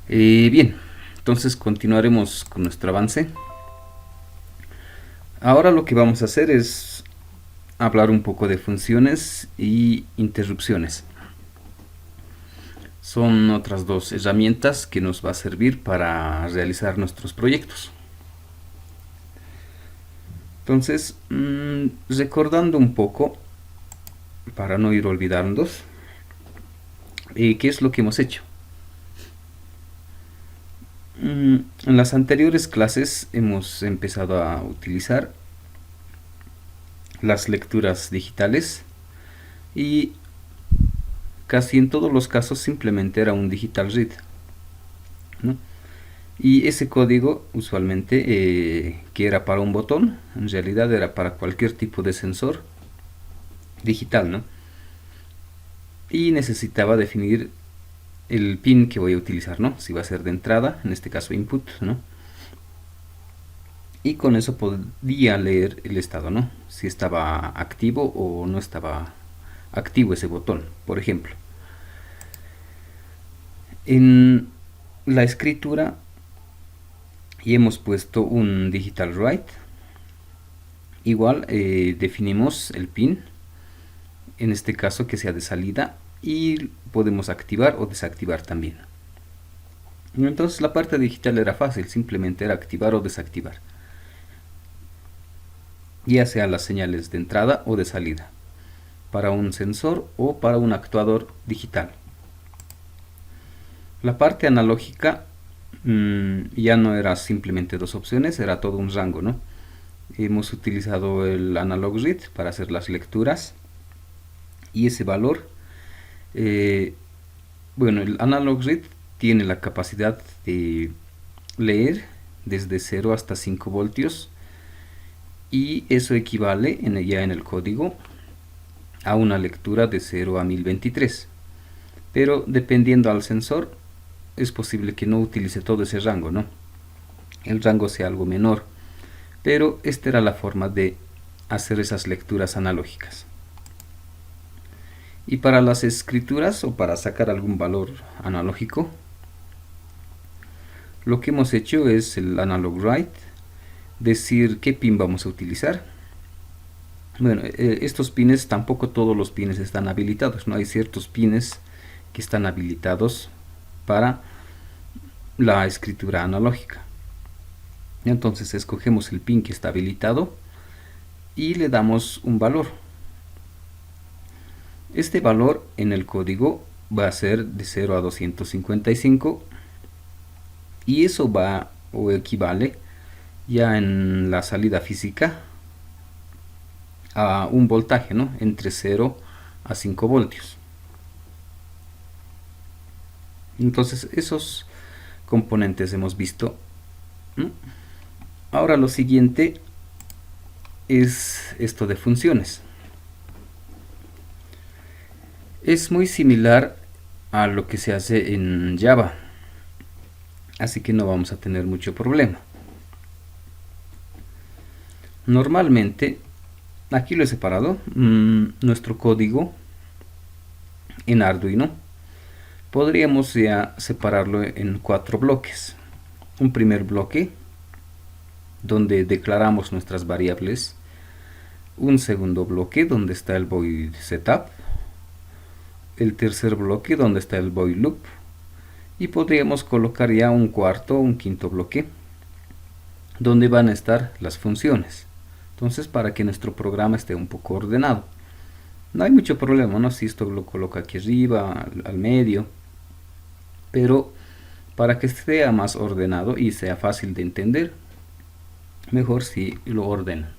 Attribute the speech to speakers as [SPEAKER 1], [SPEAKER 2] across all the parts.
[SPEAKER 1] Bien, entonces continuaremos con nuestro avance. Ahora lo que vamos a hacer es hablar un poco de funciones y interrupciones. Son otras dos herramientas que nos va a servir para realizar nuestros proyectos. Entonces, recordando un poco, para no ir olvidándonos, ¿qué es lo que hemos hecho? En las anteriores clases hemos empezado a utilizar las lecturas digitales y casi en todos los casos simplemente era un digital read, ¿no? Y ese código usualmente que era para un botón, en realidad era para cualquier tipo de sensor digital, ¿no? Y necesitaba definir el pin que voy a utilizar, ¿no? Si va a ser de entrada, en este caso input, ¿no? Y con eso podía leer el estado, ¿no? Si estaba activo o no estaba activo ese botón, por ejemplo. En la escritura y hemos puesto un digital write. Igual definimos el pin, en este caso que sea de salida, y podemos activar o desactivar también. Entonces la parte digital era fácil, simplemente era activar o desactivar, ya sea las señales de entrada o de salida, para un sensor o para un actuador digital. La parte analógica ya no era simplemente dos opciones, era todo un rango, ¿no? Hemos utilizado el analog read para hacer las lecturas y ese valor, bueno, el analog read tiene la capacidad de leer desde 0 hasta 5 voltios y eso equivale ya en el código a una lectura de 0 a 1023, pero dependiendo al sensor es posible que no utilice todo ese rango, ¿no? El rango sea algo menor, pero esta era la forma de hacer esas lecturas analógicas. Y para las escrituras o para sacar algún valor analógico, lo que hemos hecho es el analog write, decir qué pin vamos a utilizar. Bueno, estos pines, tampoco todos los pines están habilitados, ¿no? Hay ciertos pines que están habilitados para la escritura analógica. Entonces escogemos el pin que está habilitado y le damos un valor. Este valor en el código va a ser de 0 a 255 y eso va o equivale ya en la salida física a un voltaje, ¿no? Entre 0 a 5 voltios. Entonces esos componentes hemos visto, ¿no? Ahora lo siguiente es esto de funciones. Es muy similar a lo que se hace en Java, así que no vamos a tener mucho problema. Normalmente, aquí lo he separado, nuestro código en Arduino. Podríamos ya separarlo en 4 bloques. Un primer bloque donde declaramos nuestras variables. Un segundo bloque donde está el void setup. El tercer bloque donde está el void loop. Y podríamos colocar ya un cuarto o un quinto bloque donde van a estar las funciones. Entonces, para que nuestro programa esté un poco ordenado. No hay mucho problema, ¿no? Si esto lo coloco aquí arriba, al medio. Pero para que sea más ordenado y sea fácil de entender, mejor si lo ordenan.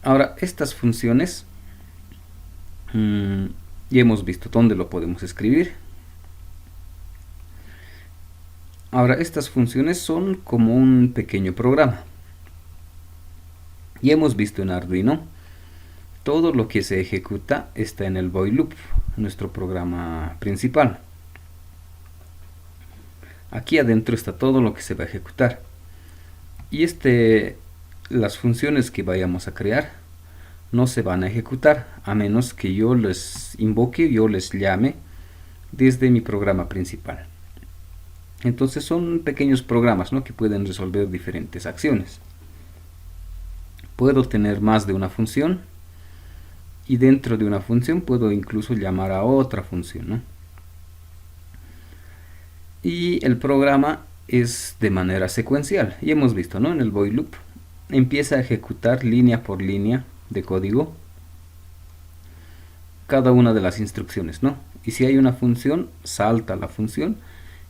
[SPEAKER 1] Ahora, estas funciones ya hemos visto dónde lo podemos escribir. Ahora, estas funciones son como un pequeño programa. Ya hemos visto en Arduino, todo lo que se ejecuta está en el void loop, nuestro programa principal. Aquí adentro está todo lo que se va a ejecutar. Y las funciones que vayamos a crear no se van a ejecutar a menos que yo les invoque, yo les llame desde mi programa principal. Entonces son pequeños programas, ¿no?, que pueden resolver diferentes acciones. Puedo tener más de una función y dentro de una función puedo incluso llamar a otra función, ¿no? Y el programa es de manera secuencial. Y hemos visto, ¿no?, en el while loop empieza a ejecutar línea por línea de código cada una de las instrucciones, ¿no? Y si hay una función, salta la función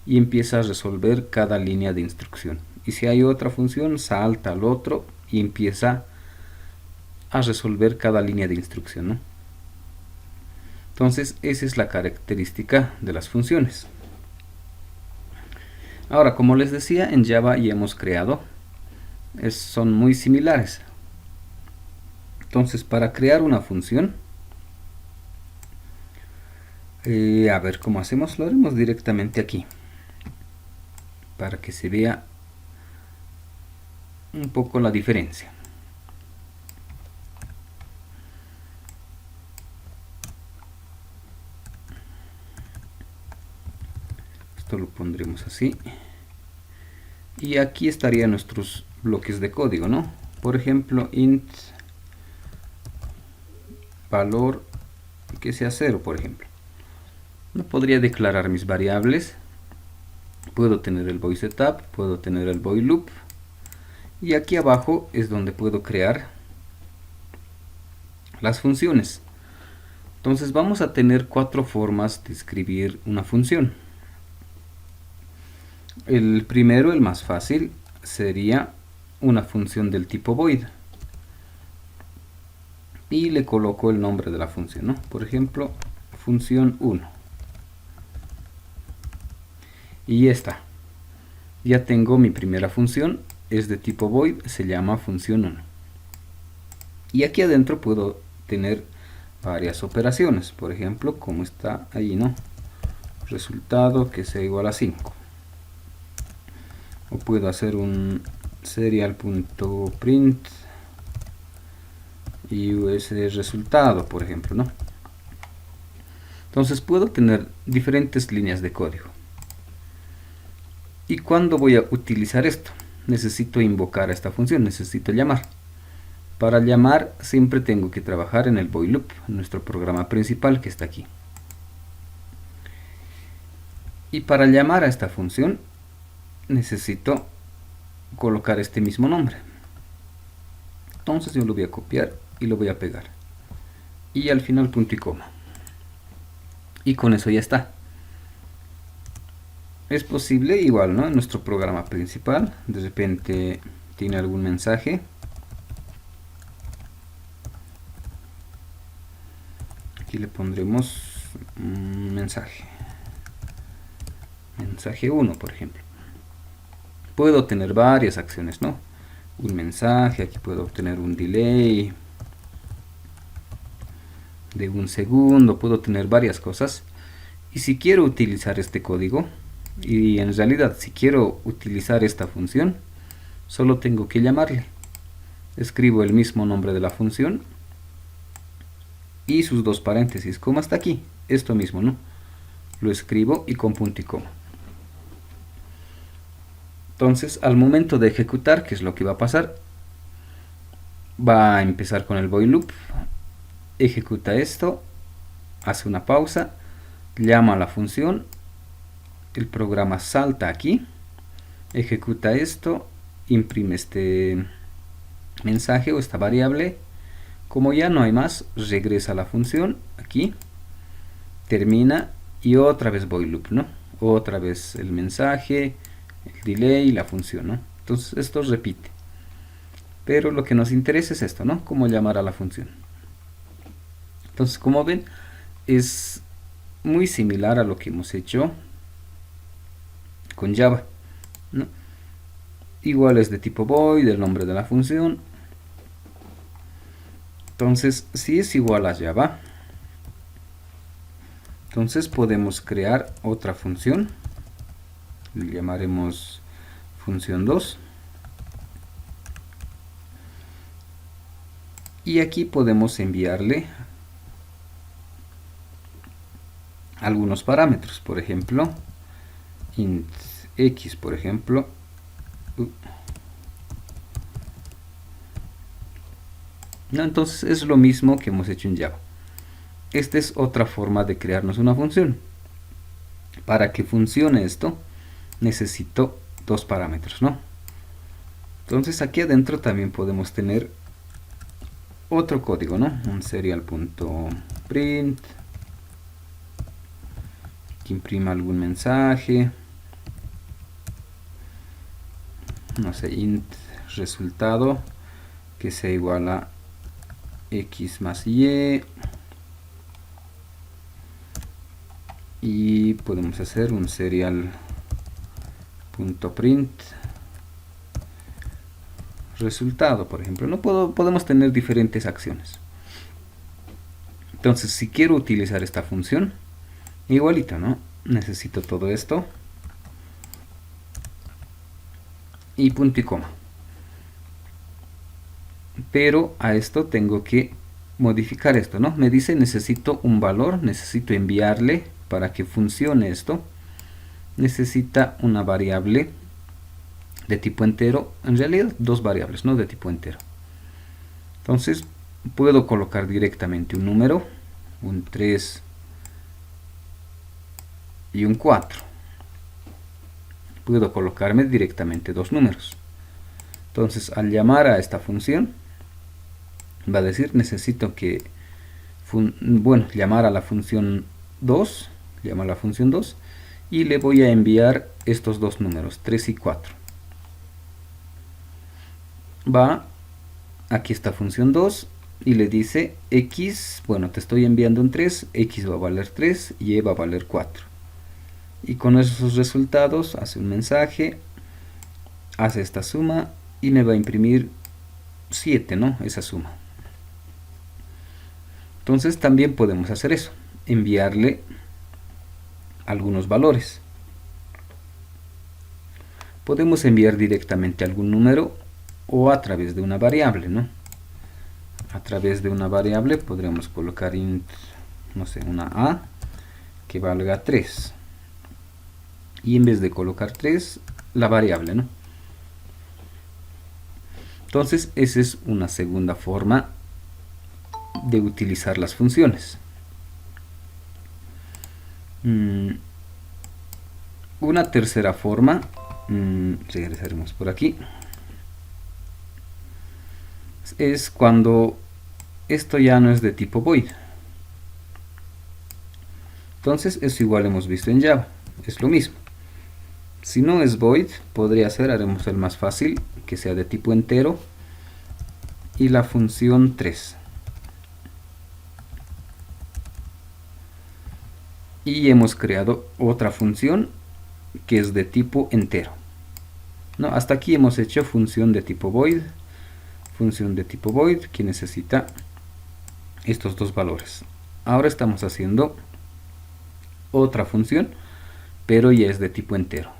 [SPEAKER 1] y empieza a resolver cada línea de instrucción. Y si hay otra función, salta al otro y empieza a resolver cada línea de instrucción, ¿no? Entonces, esa es la característica de las funciones. Ahora, como les decía, en Java ya hemos creado, son muy similares. Entonces, para crear una función, a ver cómo hacemos, lo haremos directamente aquí, para que se vea un poco la diferencia. Esto lo pondremos así. Y aquí estarían nuestros bloques de código, ¿no? Por ejemplo, int valor que sea 0, por ejemplo. No podría declarar mis variables. Puedo tener el void setup, puedo tener el void loop. Y aquí abajo es donde puedo crear las funciones. Entonces vamos a tener 4 formas de escribir una función. El primero, el más fácil, sería una función del tipo void. Y le coloco el nombre de la función, ¿no? Por ejemplo, función 1. Y ya está. Ya tengo mi primera función, es de tipo void, se llama función 1. Y aquí adentro puedo tener varias operaciones, por ejemplo, como está ahí, ¿no? Resultado que sea igual a 5. O puedo hacer un serial.print y ese resultado, por ejemplo, ¿no? Entonces puedo tener diferentes líneas de código. ¿Y cuándo voy a utilizar esto? Necesito invocar a esta función, necesito llamar. Para llamar siempre tengo que trabajar en el while loop, nuestro programa principal que está aquí. Y para llamar a esta función necesito colocar este mismo nombre. Entonces yo lo voy a copiar y lo voy a pegar. Y al final punto y coma. Y con eso ya está. Es posible igual, ¿no? En nuestro programa principal, de repente tiene algún mensaje. Aquí le pondremos un mensaje. Mensaje 1, por ejemplo. Puedo tener varias acciones, ¿no? Un mensaje, aquí puedo obtener un delay de 1 segundo, puedo tener varias cosas. Y si quiero utilizar este código, y en realidad si quiero utilizar esta función, solo tengo que llamarle. Escribo el mismo nombre de la función y sus dos paréntesis, como hasta aquí, esto mismo, ¿no? Lo escribo y con punto y coma. Entonces, al momento de ejecutar, ¿qué es lo que va a pasar? Va a empezar con el while loop, ejecuta esto, hace una pausa, llama a la función, el programa salta aquí, ejecuta esto, imprime este mensaje o esta variable. Como ya no hay más, regresa a la función, aquí, termina y otra vez while loop, ¿no? Otra vez el mensaje, el delay y la función, ¿no? Entonces esto repite. Pero lo que nos interesa es esto, ¿no? Cómo llamar a la función. Entonces, como ven, es muy similar a lo que hemos hecho con Java, ¿no? Igual es de tipo void, el nombre de la función. Entonces, si es igual a Java, entonces podemos crear otra función. Le llamaremos función 2. Y aquí podemos enviarle algunos parámetros, por ejemplo, int x, por ejemplo. ¿No? Entonces es lo mismo que hemos hecho en Java. Esta es otra forma de crearnos una función. Para que funcione esto, necesito dos parámetros, ¿no? Entonces aquí adentro también podemos tener otro código, ¿no? Un serial.print que imprima algún mensaje, no sé, int resultado que sea igual a x más y, y podemos hacer un serial.print resultado, por ejemplo. No podemos tener diferentes acciones. Entonces, si quiero utilizar esta función, igualito, ¿no? Necesito todo esto y punto y coma. Pero a esto tengo que modificar esto, ¿no? Me dice necesito un valor, necesito enviarle para que funcione esto. Necesita una variable de tipo entero, en realidad dos variables, ¿no? De tipo entero. Entonces puedo colocar directamente un número, un 3 y un 4. Puedo colocarme directamente dos números. Entonces al llamar a esta función va a decir necesito que llamar a la función 2, llama a la función 2 y le voy a enviar estos dos números, 3 y 4. Va aquí esta función 2 y le dice x, bueno, te estoy enviando un 3, x va a valer 3 y y va a valer 4. Y con esos resultados hace un mensaje, hace esta suma y me va a imprimir 7, ¿no? Esa suma. Entonces también podemos hacer eso, enviarle algunos valores. Podemos enviar directamente algún número o a través de una variable, ¿no? A través de una variable podríamos colocar int, no sé, una a que valga 3. Y en vez de colocar 3, la variable, ¿no? Entonces esa es una segunda forma de utilizar las funciones. Una tercera forma, regresaremos por aquí, es cuando esto ya no es de tipo void. Entonces eso igual hemos visto en Java, es lo mismo. Si no es void, podría ser, haremos el más fácil, que sea de tipo entero y la función 3. Y hemos creado otra función que es de tipo entero, ¿no? Hasta aquí hemos hecho función de tipo void que necesita estos dos valores. Ahora estamos haciendo otra función, pero ya es de tipo entero.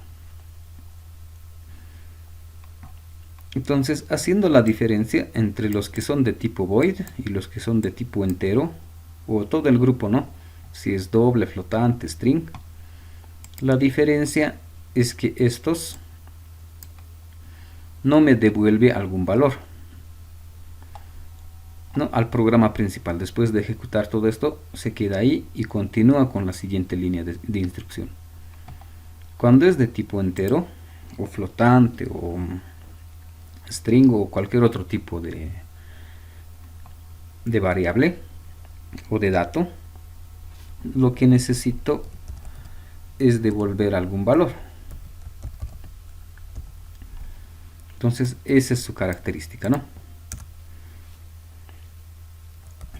[SPEAKER 1] Entonces, haciendo la diferencia entre los que son de tipo void y los que son de tipo entero, o todo el grupo, ¿no? Si es doble, flotante, string, la diferencia es que estos no me devuelve algún valor, ¿no? Al programa principal. Después de ejecutar todo esto, se queda ahí y continúa con la siguiente línea de instrucción. Cuando es de tipo entero, o flotante, o string, o cualquier otro tipo de variable o de dato, lo que necesito es devolver algún valor. Entonces esa es su característica, ¿no?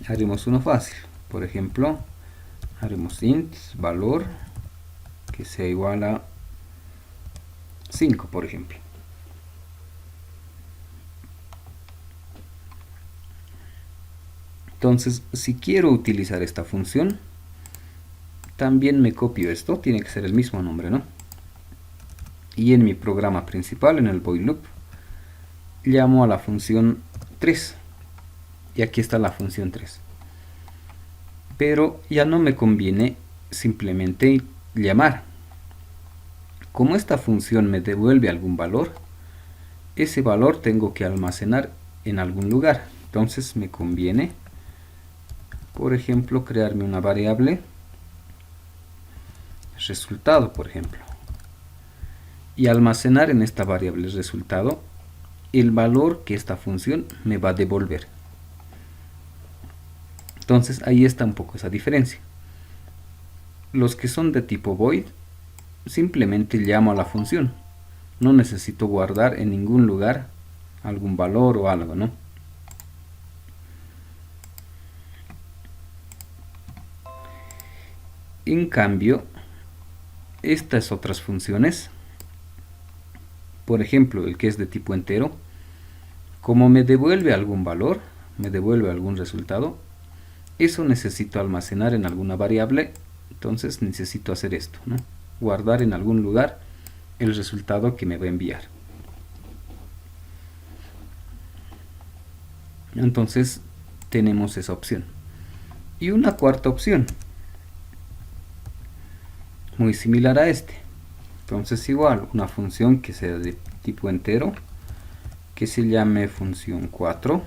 [SPEAKER 1] Haremos uno fácil, por ejemplo, haremos int valor que sea igual a 5, por ejemplo. Entonces, si quiero utilizar esta función, también me copio esto, tiene que ser el mismo nombre, ¿no? Y en mi programa principal, en el void loop, llamo a la función 3. Y aquí está la función 3. Pero ya no me conviene simplemente llamar. Como esta función me devuelve algún valor, ese valor tengo que almacenar en algún lugar. Entonces me conviene, por ejemplo, crearme una variable resultado, por ejemplo, y almacenar en esta variable resultado el valor que esta función me va a devolver. Entonces ahí está un poco esa diferencia. Los que son de tipo void, simplemente llamo a la función. No necesito guardar en ningún lugar algún valor o algo, ¿no? En cambio, estas otras funciones, por ejemplo, el que es de tipo entero, como me devuelve algún valor, me devuelve algún resultado, eso necesito almacenar en alguna variable. Entonces necesito hacer esto, ¿no? Guardar en algún lugar el resultado que me va a enviar. Entonces tenemos esa opción. Y una cuarta opción, muy similar a este. Entonces igual, una función que sea de tipo entero, que se llame función 4.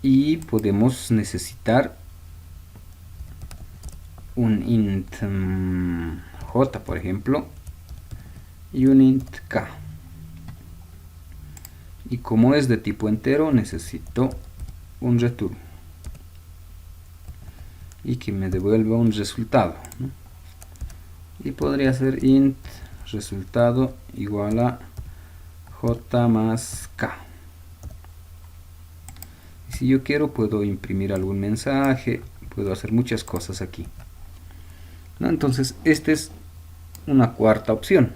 [SPEAKER 1] Y podemos necesitar un int j, por ejemplo, y un int k. Y como es de tipo entero, necesito un return y que me devuelva un resultado, ¿no? Y podría ser int resultado igual a j más k. Y si yo quiero, puedo imprimir algún mensaje, puedo hacer muchas cosas aquí, ¿no? Entonces esta es una cuarta opción.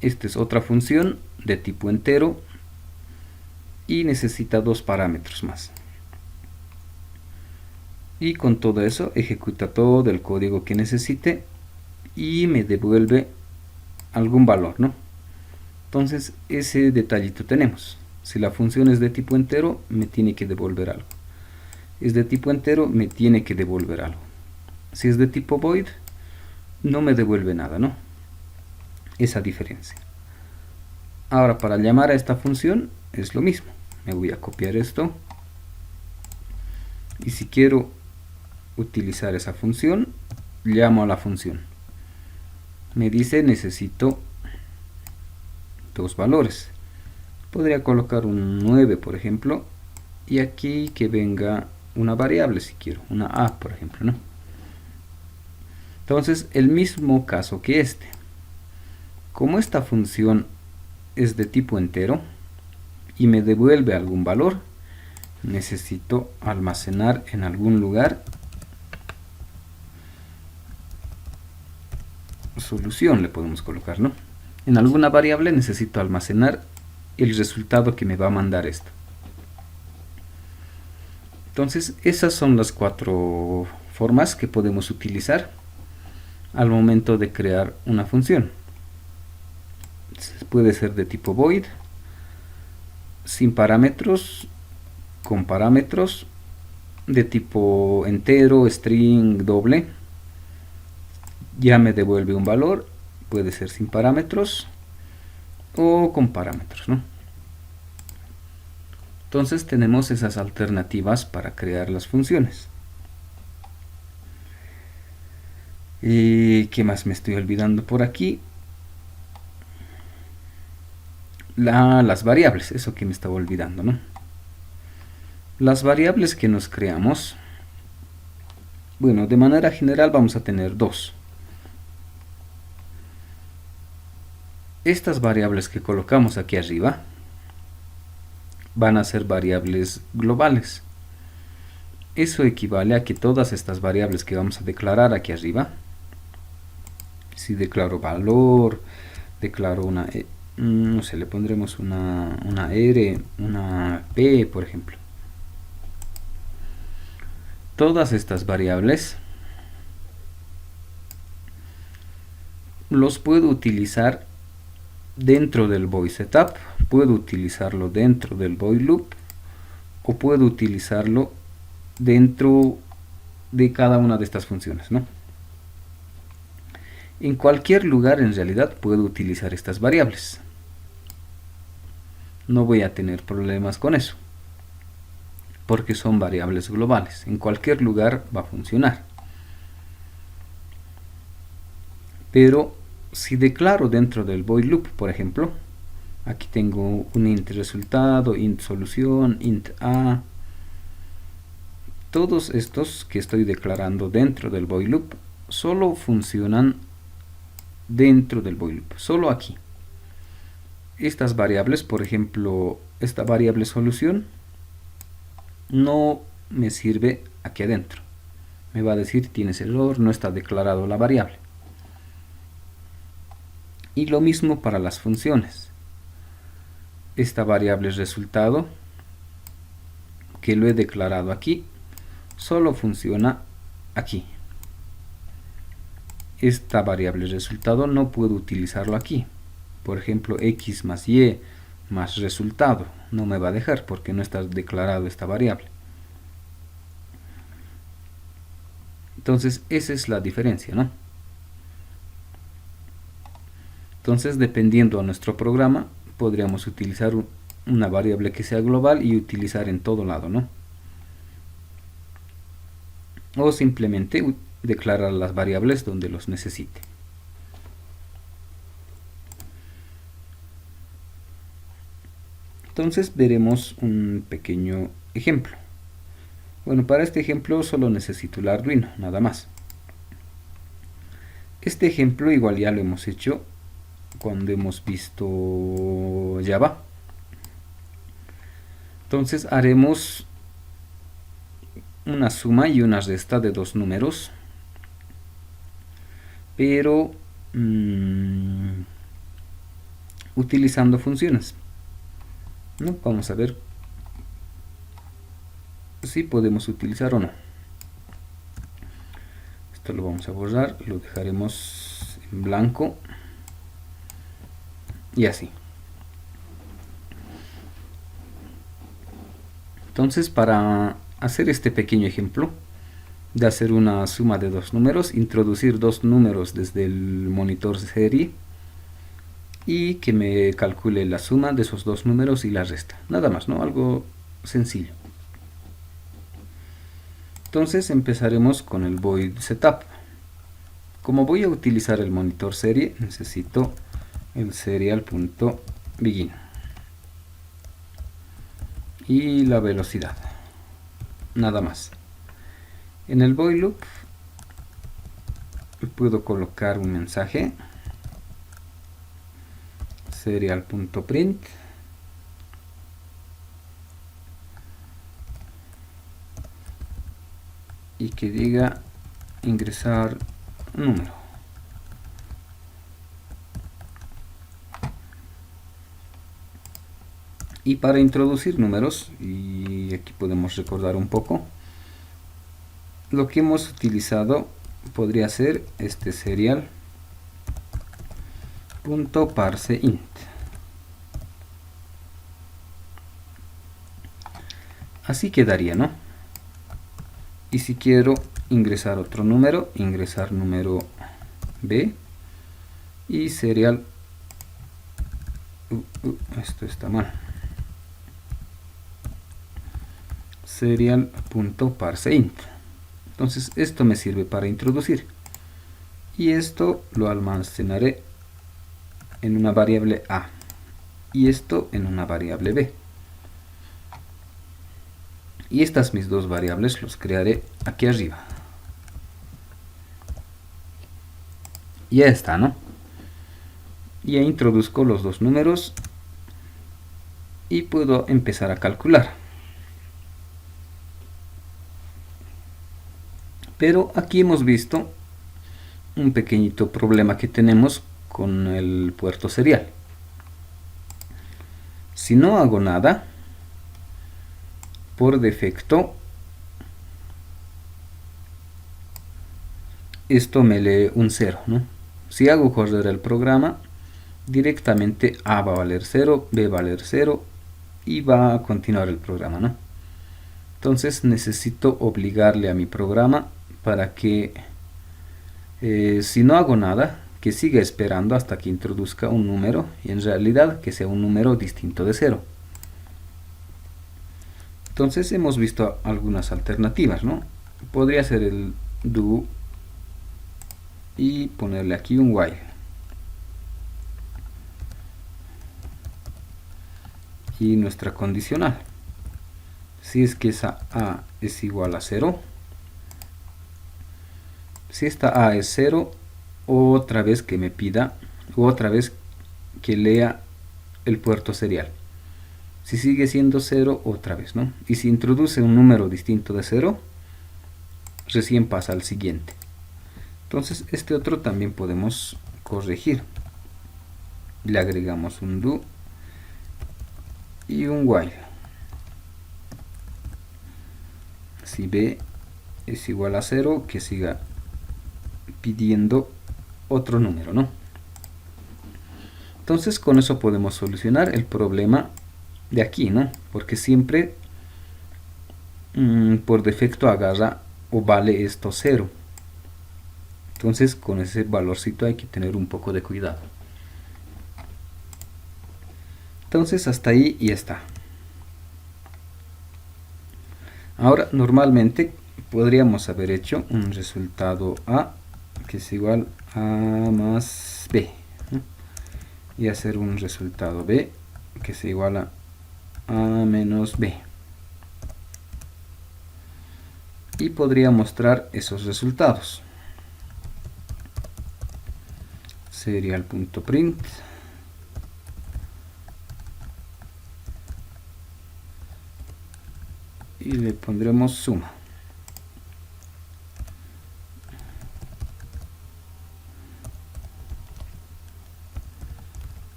[SPEAKER 1] Esta es otra función de tipo entero y necesita dos parámetros más. Y con todo eso ejecuta todo el código que necesite y me devuelve algún valor, ¿no? Entonces ese detallito tenemos. Si la función es de tipo entero, me tiene que devolver algo. Es de tipo entero, me tiene que devolver algo. Si es de tipo void, no me devuelve nada, ¿no? Esa diferencia. Ahora, para llamar a esta función es lo mismo. Me voy a copiar esto. Y si quiero utilizar esa función, llamo a la función. Me dice necesito dos valores. Podría colocar un 9, por ejemplo, y aquí que venga una variable si quiero, una a, por ejemplo, ¿no? Entonces, el mismo caso que este. Como esta función es de tipo entero y me devuelve algún valor, necesito almacenar en algún lugar solución, le podemos colocar, ¿no? En alguna variable necesito almacenar el resultado que me va a mandar esto. Entonces esas son las cuatro formas que podemos utilizar al momento de crear una función. Puede ser de tipo void, sin parámetros, con parámetros, de tipo entero, string, doble. Ya me devuelve un valor, puede ser sin parámetros o con parámetros, ¿no? Entonces tenemos esas alternativas para crear las funciones. ¿Y qué más me estoy olvidando por aquí? Las variables, eso que me estaba olvidando, ¿no? Las variables que nos creamos, bueno, de manera general vamos a tener dos. Estas variables que colocamos aquí arriba van a ser variables globales. Eso equivale a que todas estas variables que vamos a declarar aquí arriba, si declaro valor, declaro una, no sé, le pondremos una R, una P, por ejemplo. Todas estas variables los puedo utilizar dentro del void setup, puedo utilizarlo dentro del void loop o puedo utilizarlo dentro de cada una de estas funciones, ¿no? En cualquier lugar en realidad puedo utilizar estas variables. No voy a tener problemas con eso, porque son variables globales. En cualquier lugar va a funcionar. Pero si declaro dentro del void loop, por ejemplo, aquí tengo un int resultado, int solución, int a. Todos estos que estoy declarando dentro del void loop solo funcionan dentro del void loop, solo aquí. Estas variables, por ejemplo, esta variable solución, no me sirve aquí adentro. Me va a decir tienes error, no está declarado la variable. Y lo mismo para las funciones. Esta variable resultado, que lo he declarado aquí, solo funciona aquí. Esta variable resultado no puedo utilizarlo aquí. Por ejemplo, x más y más resultado. No me va a dejar porque no está declarado esta variable. Entonces, esa es la diferencia, ¿no? Entonces, dependiendo de nuestro programa, podríamos utilizar una variable que sea global y utilizar en todo lado, ¿no? O simplemente declarar las variables donde los necesite. Entonces veremos un pequeño ejemplo. Bueno, para este ejemplo solo necesito el Arduino, nada más. Este ejemplo igual ya lo hemos hecho cuando hemos visto Java. Entonces haremos una suma y una resta de dos números, pero utilizando funciones, ¿no? Vamos a ver si podemos utilizar o no. Esto lo vamos a borrar, lo dejaremos en blanco y así. Entonces, para hacer este pequeño ejemplo de hacer una suma de dos números, introducir dos números desde el monitor serie y que me calcule la suma de esos dos números y la resta. Nada más, ¿no? Algo sencillo. Entonces empezaremos con el void setup. Como voy a utilizar el monitor serie, necesito el serial.begin y la velocidad. Nada más. En el void loop puedo colocar un mensaje serial.print y que diga ingresar número. Y para introducir números, y aquí podemos recordar un poco, lo que hemos utilizado podría ser este serial.parseInt. Así quedaría, ¿no? Y si quiero ingresar otro número, ingresar número B y serial. Esto está mal. Serial.parseInt. Entonces esto me sirve para introducir. Y esto lo almacenaré en una variable A. Y esto en una variable B. Y estas mis dos variables los crearé aquí arriba. Ya está, ¿no? Ya introduzco los dos números y puedo empezar a calcular. Pero aquí hemos visto un pequeñito problema que tenemos con el puerto serial. Si no hago nada, por defecto esto me lee un 0, ¿no? Si hago correr el programa, directamente A va a valer 0, B va a valer 0 y va a continuar el programa, ¿no? Entonces necesito obligarle a mi programa para que si no hago nada, que siga esperando hasta que introduzca un número, y en realidad que sea un número distinto de 0. Entonces hemos visto algunas alternativas, ¿no? Podría ser el do y ponerle aquí un while. Y nuestra condicional. Si es que esa a es igual a 0. Si esta a es 0, otra vez que me pida, otra vez que lea el puerto serial. Si sigue siendo 0, otra vez, ¿no? Y si introduce un número distinto de 0, recién pasa al siguiente. Entonces este otro también podemos corregir. Le agregamos un do y un while. Si b es igual a 0, que siga pidiendo otro número, ¿no? Entonces con eso podemos solucionar el problema de aquí, ¿no? Porque siempre por defecto agarra o vale esto 0. Entonces con ese valorcito hay que tener un poco de cuidado. Entonces hasta ahí y está. Ahora normalmente podríamos haber hecho un resultado A que es igual a más B, ¿no? Y hacer un resultado B que es igual a menos B. Y podría mostrar esos resultados. Serial.print y le pondremos suma.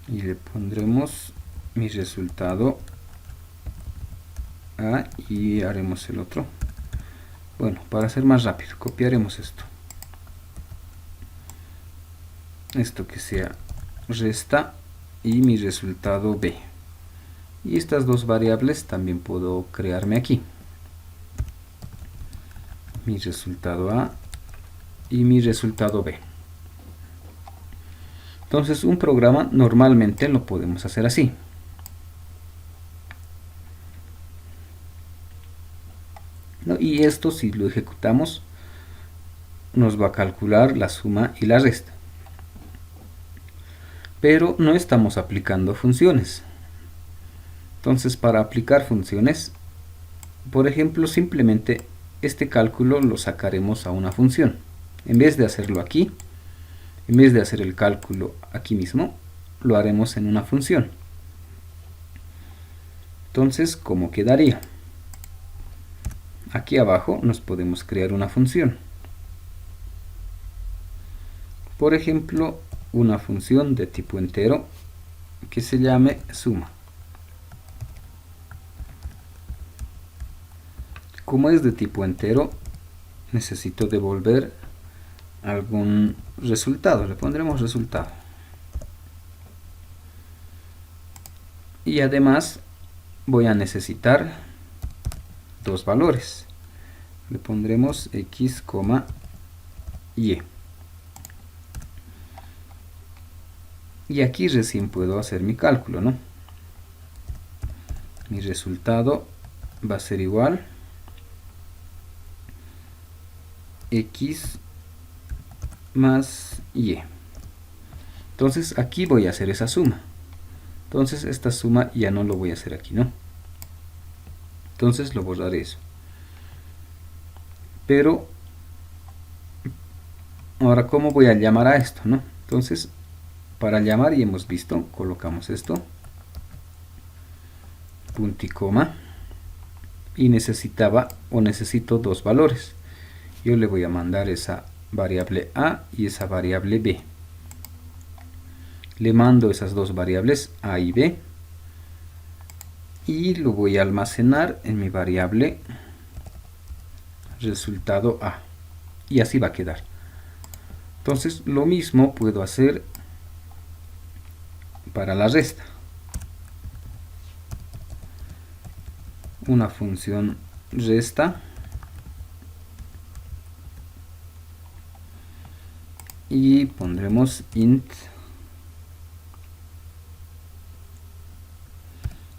[SPEAKER 1] Y le pondremos mi resultado A y haremos el otro. Bueno, para hacer más rápido, copiaremos esto. Esto que sea resta y mi resultado B. Y estas dos variables también puedo crearme aquí. Mi resultado A y mi resultado B. Entonces un programa normalmente lo podemos hacer así. ¿No? Y esto, si lo ejecutamos, nos va a calcular la suma y la resta. Pero no estamos aplicando funciones. Entonces para aplicar funciones, por ejemplo, simplemente este cálculo lo sacaremos a una función. En vez de hacerlo aquí, en vez de hacer el cálculo aquí mismo, lo haremos en una función. Entonces, ¿cómo quedaría? Aquí abajo nos podemos crear una función. Por ejemplo, una función de tipo entero que se llame suma. Como es de tipo entero, necesito devolver algún resultado. Le pondremos resultado. Y además voy a necesitar dos valores. Le pondremos x, y. Y aquí recién puedo hacer mi cálculo, ¿no? Mi resultado va a ser igual x más y. Entonces aquí voy a hacer esa suma. Entonces esta suma ya no lo voy a hacer aquí, ¿no? Entonces lo borraré eso. Pero ahora, ¿cómo voy a llamar a esto, no? Entonces, para llamar, y hemos visto, colocamos esto, punto y coma, y necesitaba o necesito dos valores. Yo le voy a mandar esa variable A y esa variable B. Le mando esas dos variables A y B y lo voy a almacenar en mi variable resultado A, y así va a quedar. Entonces lo mismo puedo hacer para la resta. Una función resta y pondremos int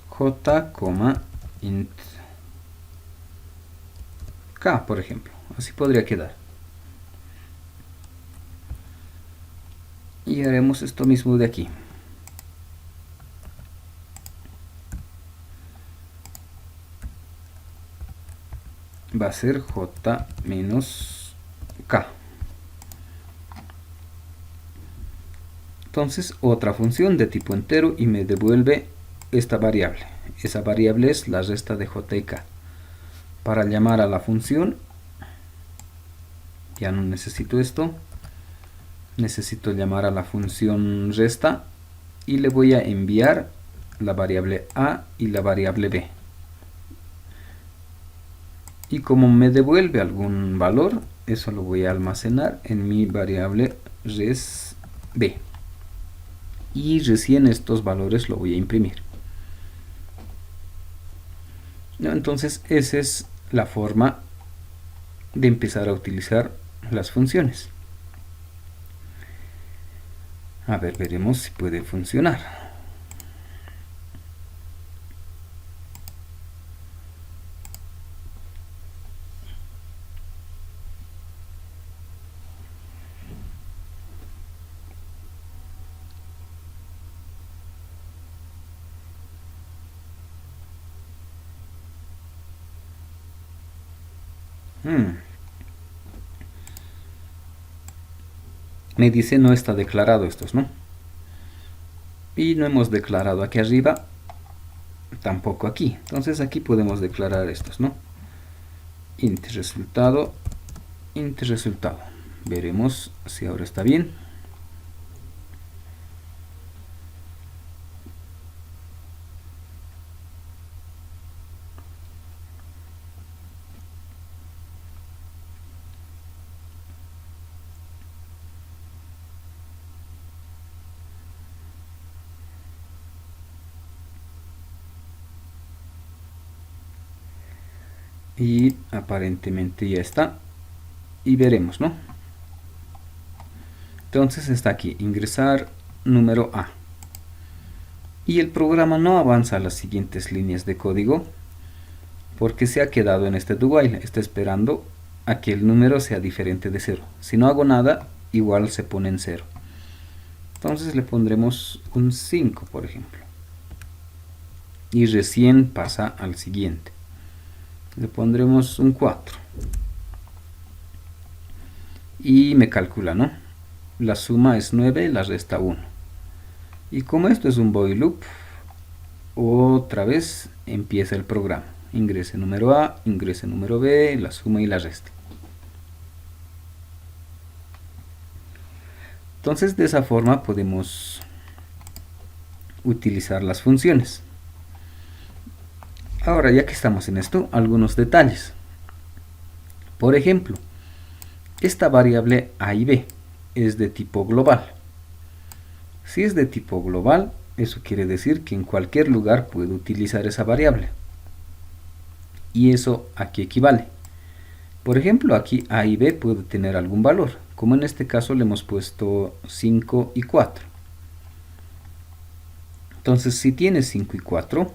[SPEAKER 1] j, int k, por ejemplo. Así podría quedar. Y haremos esto mismo de aquí. Va a ser j menos k. Entonces, otra función de tipo entero y me devuelve esta variable. Esa variable es la resta de j y k. Para llamar a la función, ya no necesito esto. Necesito llamar a la función resta y le voy a enviar la variable a y la variable b. Y como me devuelve algún valor, eso lo voy a almacenar en mi variable res b. Y recién estos valores lo voy a imprimir. Entonces esa es la forma de empezar a utilizar las funciones. A ver, veremos si puede funcionar. Me dice no está declarado estos, ¿no? Y no hemos declarado aquí arriba, tampoco aquí. Entonces aquí podemos declarar estos, ¿no? Int resultado, int resultado. Veremos si ahora está bien. Y aparentemente ya está. Y veremos, ¿no? Entonces está aquí, ingresar número A. Y el programa no avanza a las siguientes líneas de código porque se ha quedado en este do while. Está esperando a que el número sea diferente de 0. Si no hago nada, igual se pone en 0. Entonces le pondremos un 5, por ejemplo. Y recién pasa al siguiente. Le pondremos un 4. Y me calcula, ¿no? La suma es 9, la resta 1. Y como esto es un while loop, otra vez empieza el programa. Ingrese número A, ingrese número B, la suma y la resta. Entonces de esa forma podemos utilizar las funciones. Ahora ya que estamos en esto, algunos detalles. Por ejemplo, esta variable a y b es de tipo global. Si es de tipo global, eso quiere decir que en cualquier lugar puedo utilizar esa variable. ¿Y eso a qué equivale? Por ejemplo, aquí a y b puede tener algún valor, como en este caso le hemos puesto 5 y 4. Entonces, si tiene 5 y 4,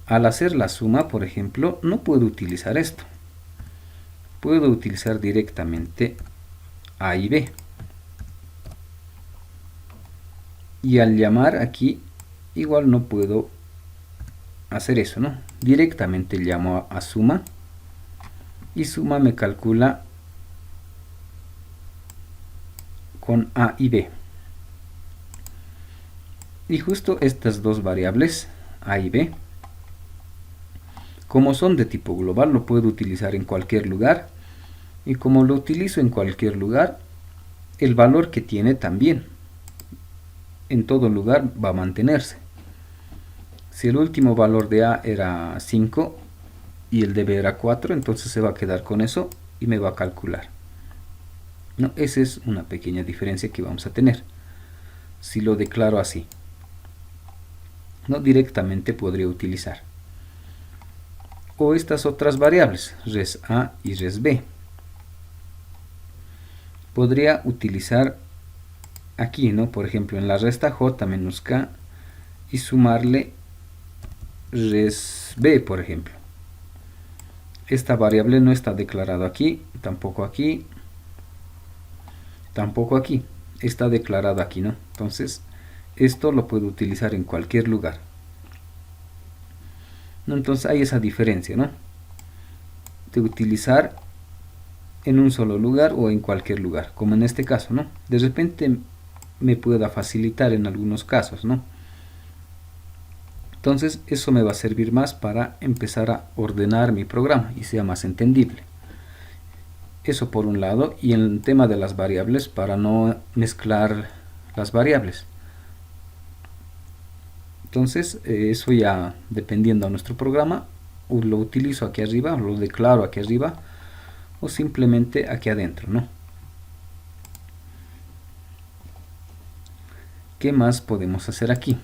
[SPEAKER 1] al hacer la suma, por ejemplo, no puedo utilizar esto. Puedo utilizar directamente a y b. Y al llamar aquí, igual no puedo hacer eso, ¿no? Directamente llamo a suma. Y suma me calcula con a y b. Y justo estas dos variables, a y b, como son de tipo global, lo puedo utilizar en cualquier lugar. Y como lo utilizo en cualquier lugar, el valor que tiene también en todo lugar va a mantenerse. Si el último valor de a era 5 y el de b era 4, entonces se va a quedar con eso y me va a calcular. ¿No? Esa es una pequeña diferencia que vamos a tener. Si lo declaro así, no directamente podría utilizar. o estas otras variables, res A y res B. Podría utilizar aquí, ¿no? Por ejemplo, en la resta j menos k y sumarle res b, por ejemplo. Esta variable no está declarada aquí, tampoco aquí, tampoco aquí. Está declarado aquí, ¿no? Entonces, esto lo puedo utilizar en cualquier lugar. ¿No? Entonces, hay esa diferencia, ¿no? De utilizar en un solo lugar o en cualquier lugar, como en este caso, ¿no? De repente me pueda facilitar en algunos casos, ¿no? Entonces eso me va a servir más para empezar a ordenar mi programa y sea más entendible. Eso por un lado, y en el tema de las variables, para no mezclar las variables. Entonces eso ya dependiendo de nuestro programa, o lo utilizo aquí arriba, lo declaro aquí arriba, o simplemente aquí adentro, ¿no? ¿Qué más podemos hacer aquí?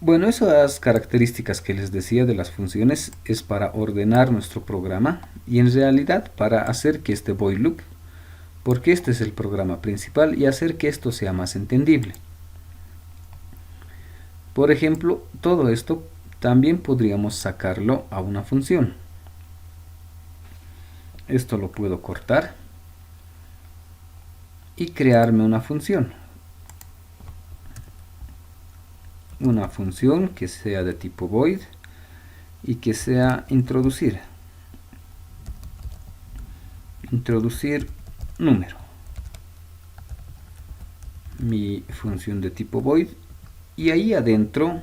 [SPEAKER 1] Bueno, esas características que les decía de las funciones es para ordenar nuestro programa y en realidad para hacer que este void loop, porque este es el programa principal, y hacer que esto sea más entendible. Por ejemplo, todo esto también podríamos sacarlo a una función. Esto lo puedo cortar y crearme una función. Una función que sea de tipo void y que sea introducir número. Mi función de tipo void, y ahí adentro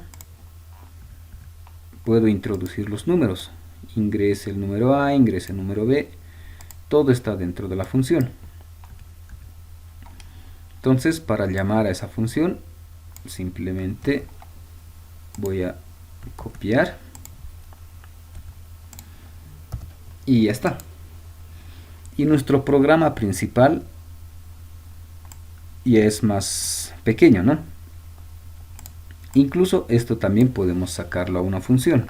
[SPEAKER 1] puedo introducir los números. Ingrese el número A, ingrese el número B, todo está dentro de la función. Entonces, para llamar a esa función, simplemente voy a copiar y ya está. Y nuestro programa principal ya es más pequeño, ¿no? Incluso esto también podemos sacarlo a una función.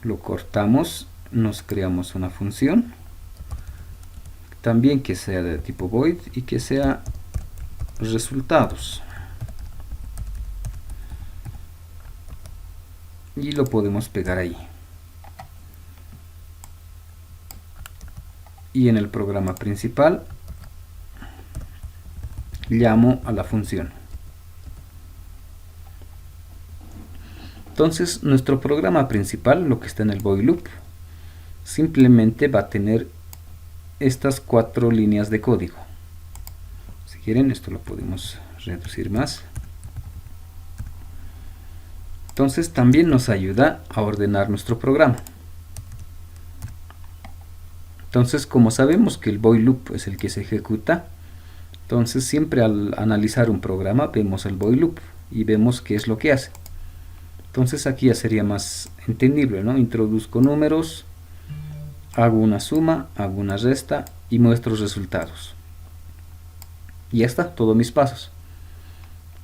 [SPEAKER 1] Lo cortamos, nos creamos una función, también que sea de tipo void y que sea resultados. Y lo podemos pegar ahí. Y en el programa principal llamo a la función. Entonces nuestro programa principal, lo que está en el void loop, simplemente va a tener estas 4 líneas de código. Si quieren, esto lo podemos reducir más. Entonces también nos ayuda a ordenar nuestro programa. Entonces, como sabemos que el void loop es el que se ejecuta, entonces siempre al analizar un programa vemos el void loop y vemos qué es lo que hace. Entonces aquí ya sería más entendible, ¿no? Introduzco números, hago una suma, hago una resta y muestro resultados. Y ya está, todos mis pasos.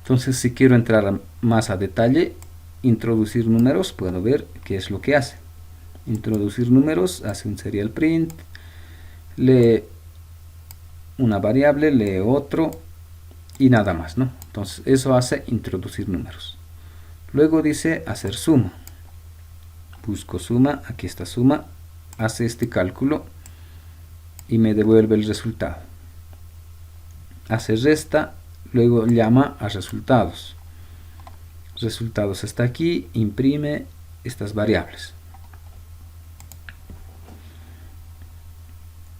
[SPEAKER 1] Entonces si quiero entrar más a detalle, introducir números, puedo ver qué es lo que hace. Introducir números, hace un serial print, lee una variable, lee otro y nada más, ¿no? Entonces eso hace introducir números. Luego dice hacer suma. Busco suma, aquí está suma, hace este cálculo y me devuelve el resultado. Hace resta, luego llama a resultados. Resultados está aquí, imprime estas variables.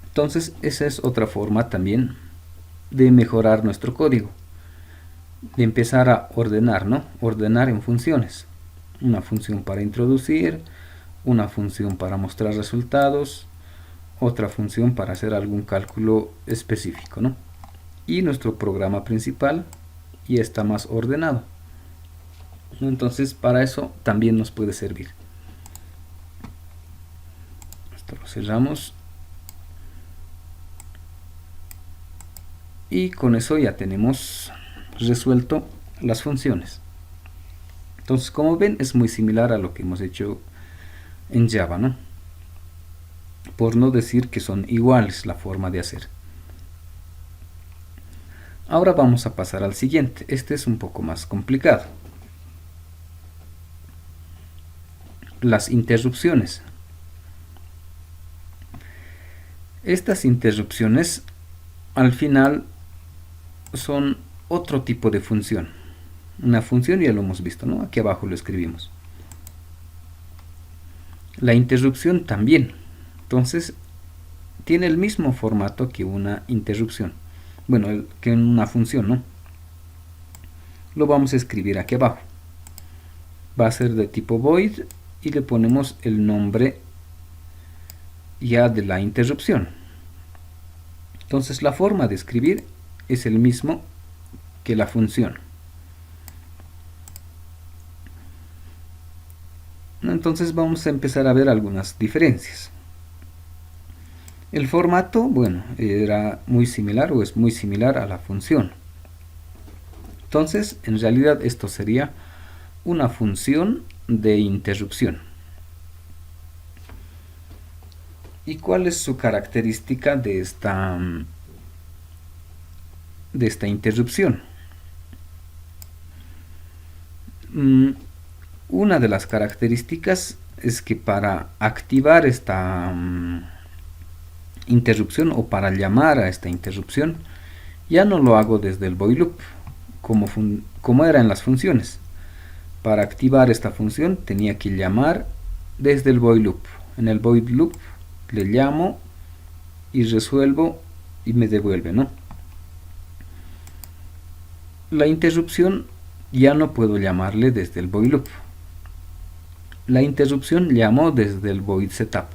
[SPEAKER 1] Entonces esa es otra forma también de mejorar nuestro código, de empezar a ordenar, ¿no? Ordenar en funciones. Una función para introducir, una función para mostrar resultados, otra función para hacer algún cálculo específico, ¿no? Y nuestro programa principal ya está más ordenado. Entonces para eso también nos puede servir. Esto lo cerramos. Y con eso ya tenemos resuelto las funciones. Entonces Entonces, como ven, es muy similar a lo que hemos hecho en Java, ¿no? Por no decir que son iguales la forma de hacer. Ahora vamos a pasar al siguiente. Este es un poco más complicado. Las interrupciones. Estas interrupciones al final son otro tipo de función. Una función ya lo hemos visto, ¿no? Aquí abajo lo escribimos. La interrupción también. Entonces, tiene el mismo formato que una interrupción. Bueno, que una función, ¿no? Lo vamos a escribir aquí abajo. Va a ser de tipo void y le ponemos el nombre ya de la interrupción. Entonces, la forma de escribir es el mismo que la función. Entonces vamos a empezar a ver algunas diferencias. El formato, bueno, era muy similar o es muy similar a la función. Entonces, en realidad esto sería una función de interrupción. ¿Y cuál es su característica de esta interrupción? Una de las características es que para activar esta interrupción o para llamar a esta interrupción, ya no lo hago desde el void loop, como era en las funciones. Para activar esta función tenía que llamar desde el void loop. En el void loop le llamo y resuelvo y me devuelve, ¿no? La interrupción ya no puedo llamarle desde el void loop. La interrupción llamó desde el void setup.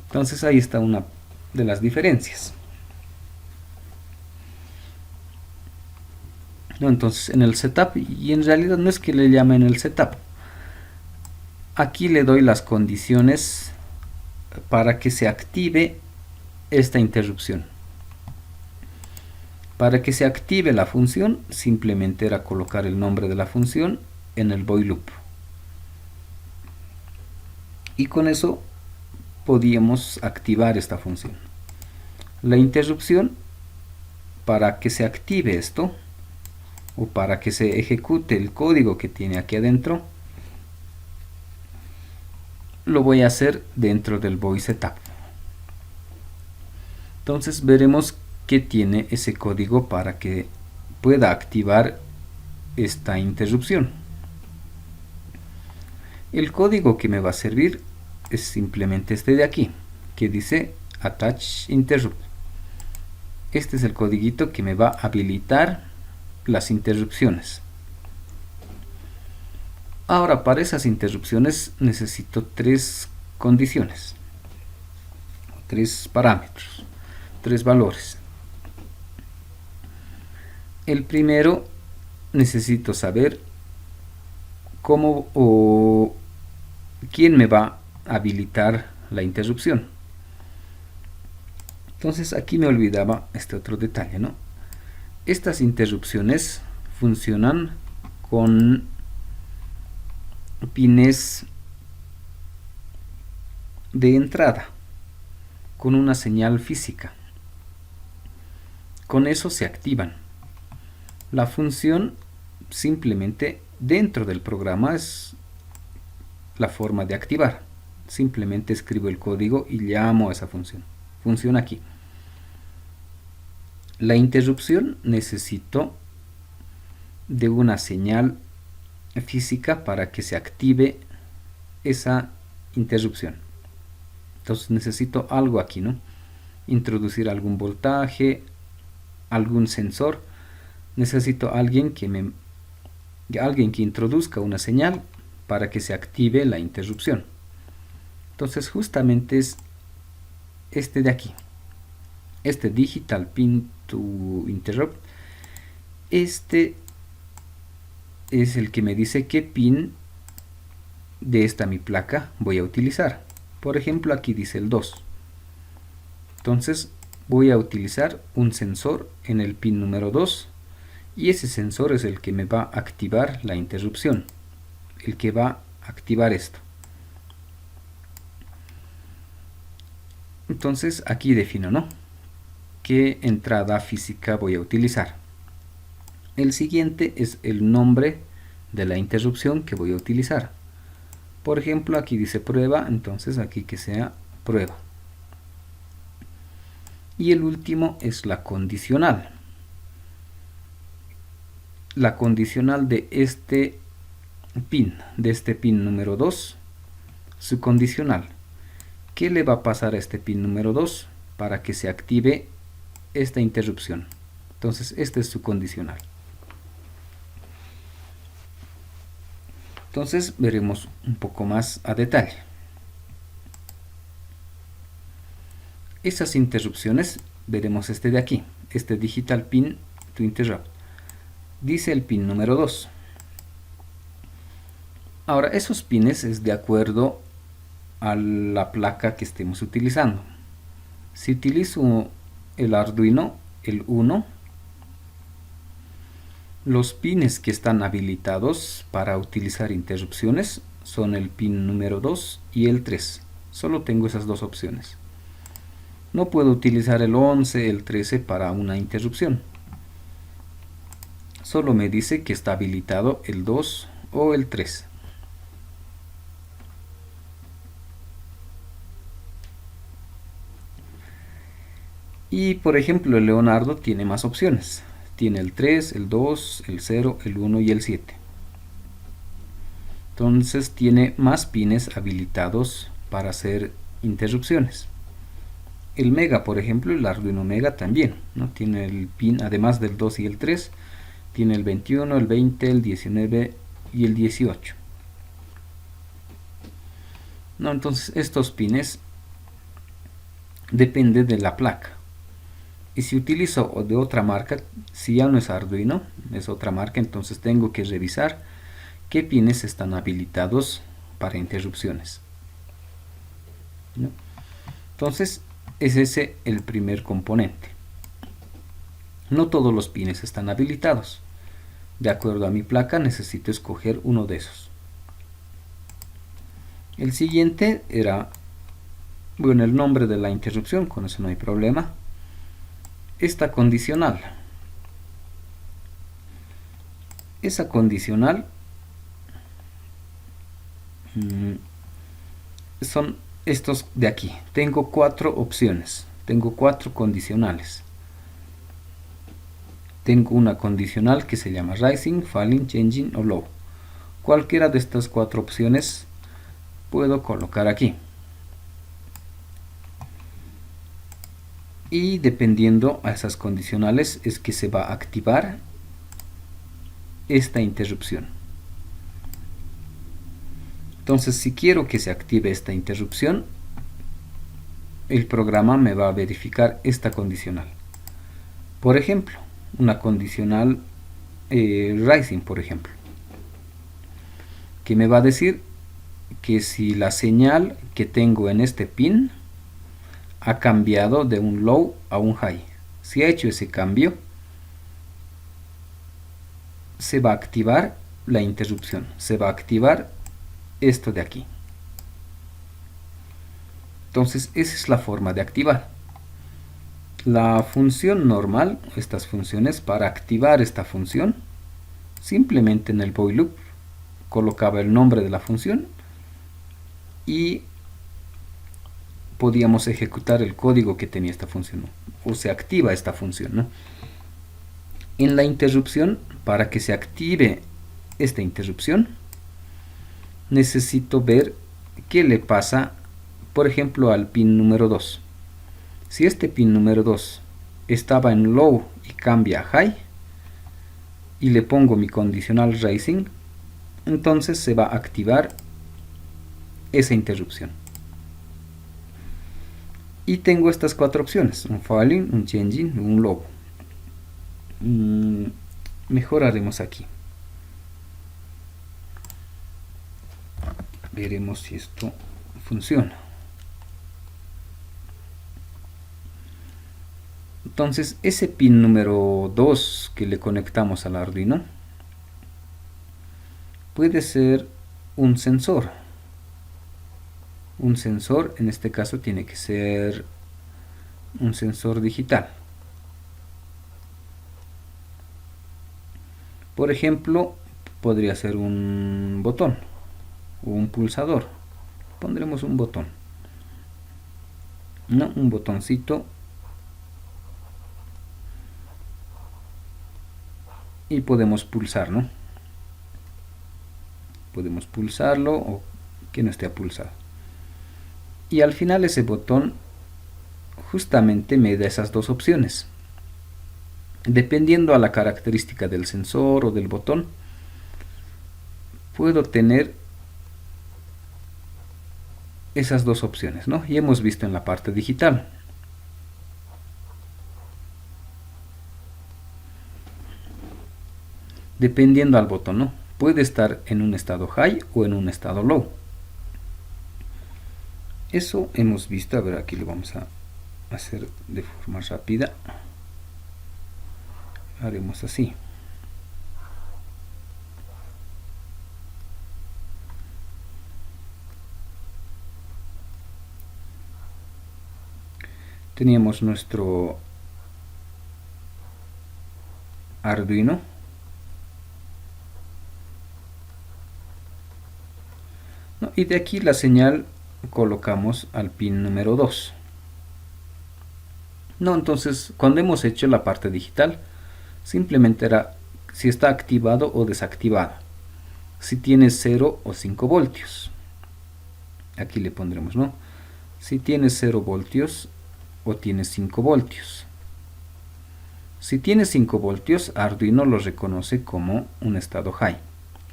[SPEAKER 1] Entonces ahí está una de las diferencias. ¿No? Entonces en el setup, y en realidad no es que le llame en el setup. Aquí le doy las condiciones para que se active esta interrupción. Para que se active la función, simplemente era colocar el nombre de la función en el void loop. Y con eso podíamos activar esta función. La interrupción, para que se active esto, o para que se ejecute el código que tiene aquí adentro, lo voy a hacer dentro del void setup. Entonces veremos que tiene ese código para que pueda activar esta interrupción. El código que me va a servir es simplemente este de aquí, que dice attach interrupt. Este es el codiguito que me va a habilitar las interrupciones. Ahora, para esas interrupciones necesito tres condiciones, tres parámetros, tres valores. El primero, necesito saber cómo o quién me va a habilitar la interrupción. Entonces aquí me olvidaba este otro detalle, ¿no? Estas interrupciones funcionan con pines de entrada, con una señal física. Con eso se activan. La función simplemente dentro del programa es la forma de activar. Simplemente escribo el código y llamo a esa función. Funciona aquí. La interrupción necesito de una señal física para que se active esa interrupción. Entonces necesito algo aquí, ¿no? Introducir algún voltaje, algún sensor. Necesito alguien que introduzca una señal para que se active la interrupción. Entonces justamente es este de aquí, este digital pin to interrupt. Este es el que me dice qué pin de esta mi placa voy a utilizar. Por ejemplo, aquí dice el 2. Entonces voy a utilizar un sensor en el pin número 2 y ese sensor es el que me va a activar la interrupción. el que va a activar esto. Entonces aquí defino, ¿no?, qué entrada física voy a utilizar. El siguiente es el nombre de la interrupción que voy a utilizar. Por ejemplo, aquí dice prueba, entonces aquí que sea prueba. Y el último es la condicional. La condicional de este pin número 2, su condicional. ¿Qué le va a pasar a este pin número 2 para que se active esta interrupción? Entonces, este es su condicional. Entonces, veremos un poco más a detalle. Esas interrupciones, veremos este de aquí, este digital pin to interrupt. Dice el pin número 2. Ahora, esos pines es de acuerdo a la placa que estemos utilizando. Si utilizo el Arduino, el 1, los pines que están habilitados para utilizar interrupciones son el pin número 2 y el 3. Solo tengo esas dos opciones. No puedo utilizar el 11, el 13 para una interrupción. Solo me dice que está habilitado el 2 o el 3. Y por ejemplo, el Leonardo tiene más opciones. Tiene el 3, el 2, el 0, el 1 y el 7. Entonces tiene más pines habilitados para hacer interrupciones. El Mega, por ejemplo, el Arduino Mega también, ¿no? Tiene el pin, además del 2 y el 3, tiene el 21, el 20, el 19 y el 18. ¿No? Entonces estos pines dependen de la placa. Y si utilizo de otra marca, si ya no es Arduino, es otra marca, entonces tengo que revisar qué pines están habilitados para interrupciones, ¿no? Entonces es ese el primer componente. No todos los pines están habilitados. De acuerdo a mi placa necesito escoger uno de esos. El siguiente era, bueno, el nombre de la interrupción, con eso no hay problema. Esta condicional. Esa condicional son estos de aquí. Tengo 4 opciones. Tengo 4 condicionales. Tengo una condicional que se llama Rising, Falling, Changing o Low. Cualquiera de estas 4 opciones puedo colocar aquí. Y dependiendo a esas condicionales es que se va a activar esta interrupción. Entonces, si quiero que se active esta interrupción, el programa me va a verificar esta condicional. Por ejemplo, una condicional Rising, por ejemplo, que me va a decir que si la señal que tengo en este pin ha cambiado de un low a un high. Si ha hecho ese cambio, se va a activar la interrupción. Se va a activar esto de aquí. Entonces, esa es la forma de activar. La función normal, estas funciones, para activar esta función, simplemente en el void loop colocaba el nombre de la función y podíamos ejecutar el código que tenía esta función, ¿no? O se activa esta función, ¿no? En la interrupción, para que se active esta interrupción, necesito ver qué le pasa, por ejemplo, al pin número 2. Si este pin número 2 estaba en low y cambia a high, y le pongo mi condicional Rising, entonces se va a activar esa interrupción. Y tengo estas 4 opciones: un falling, un changing y un low. Mejoraremos aquí. Veremos si esto funciona. Entonces, ese pin número 2 que le conectamos al Arduino puede ser un sensor. Un sensor, en este caso, tiene que ser un sensor digital. Por ejemplo, podría ser un botón o un pulsador. Pondremos un botón, no, un botoncito, y podemos pulsar, ¿no? Podemos pulsarlo o que no esté pulsado. Y al final ese botón justamente me da esas dos opciones. Dependiendo a la característica del sensor o del botón, puedo tener esas dos opciones, ¿no? Y hemos visto en la parte digital. Dependiendo al botón, ¿no? Puede estar en un estado high o en un estado low. Eso hemos visto. A ver, aquí lo vamos a hacer de forma rápida. Haremos así. Teníamos nuestro Arduino. ¿No? Y de aquí la señal colocamos al pin número 2. No, entonces cuando hemos hecho la parte digital, simplemente era si está activado o desactivado. Si tiene 0 o 5 voltios. Aquí le pondremos, ¿no? Si tiene 0 voltios o tiene 5 voltios. Si tiene 5 voltios, Arduino lo reconoce como un estado high.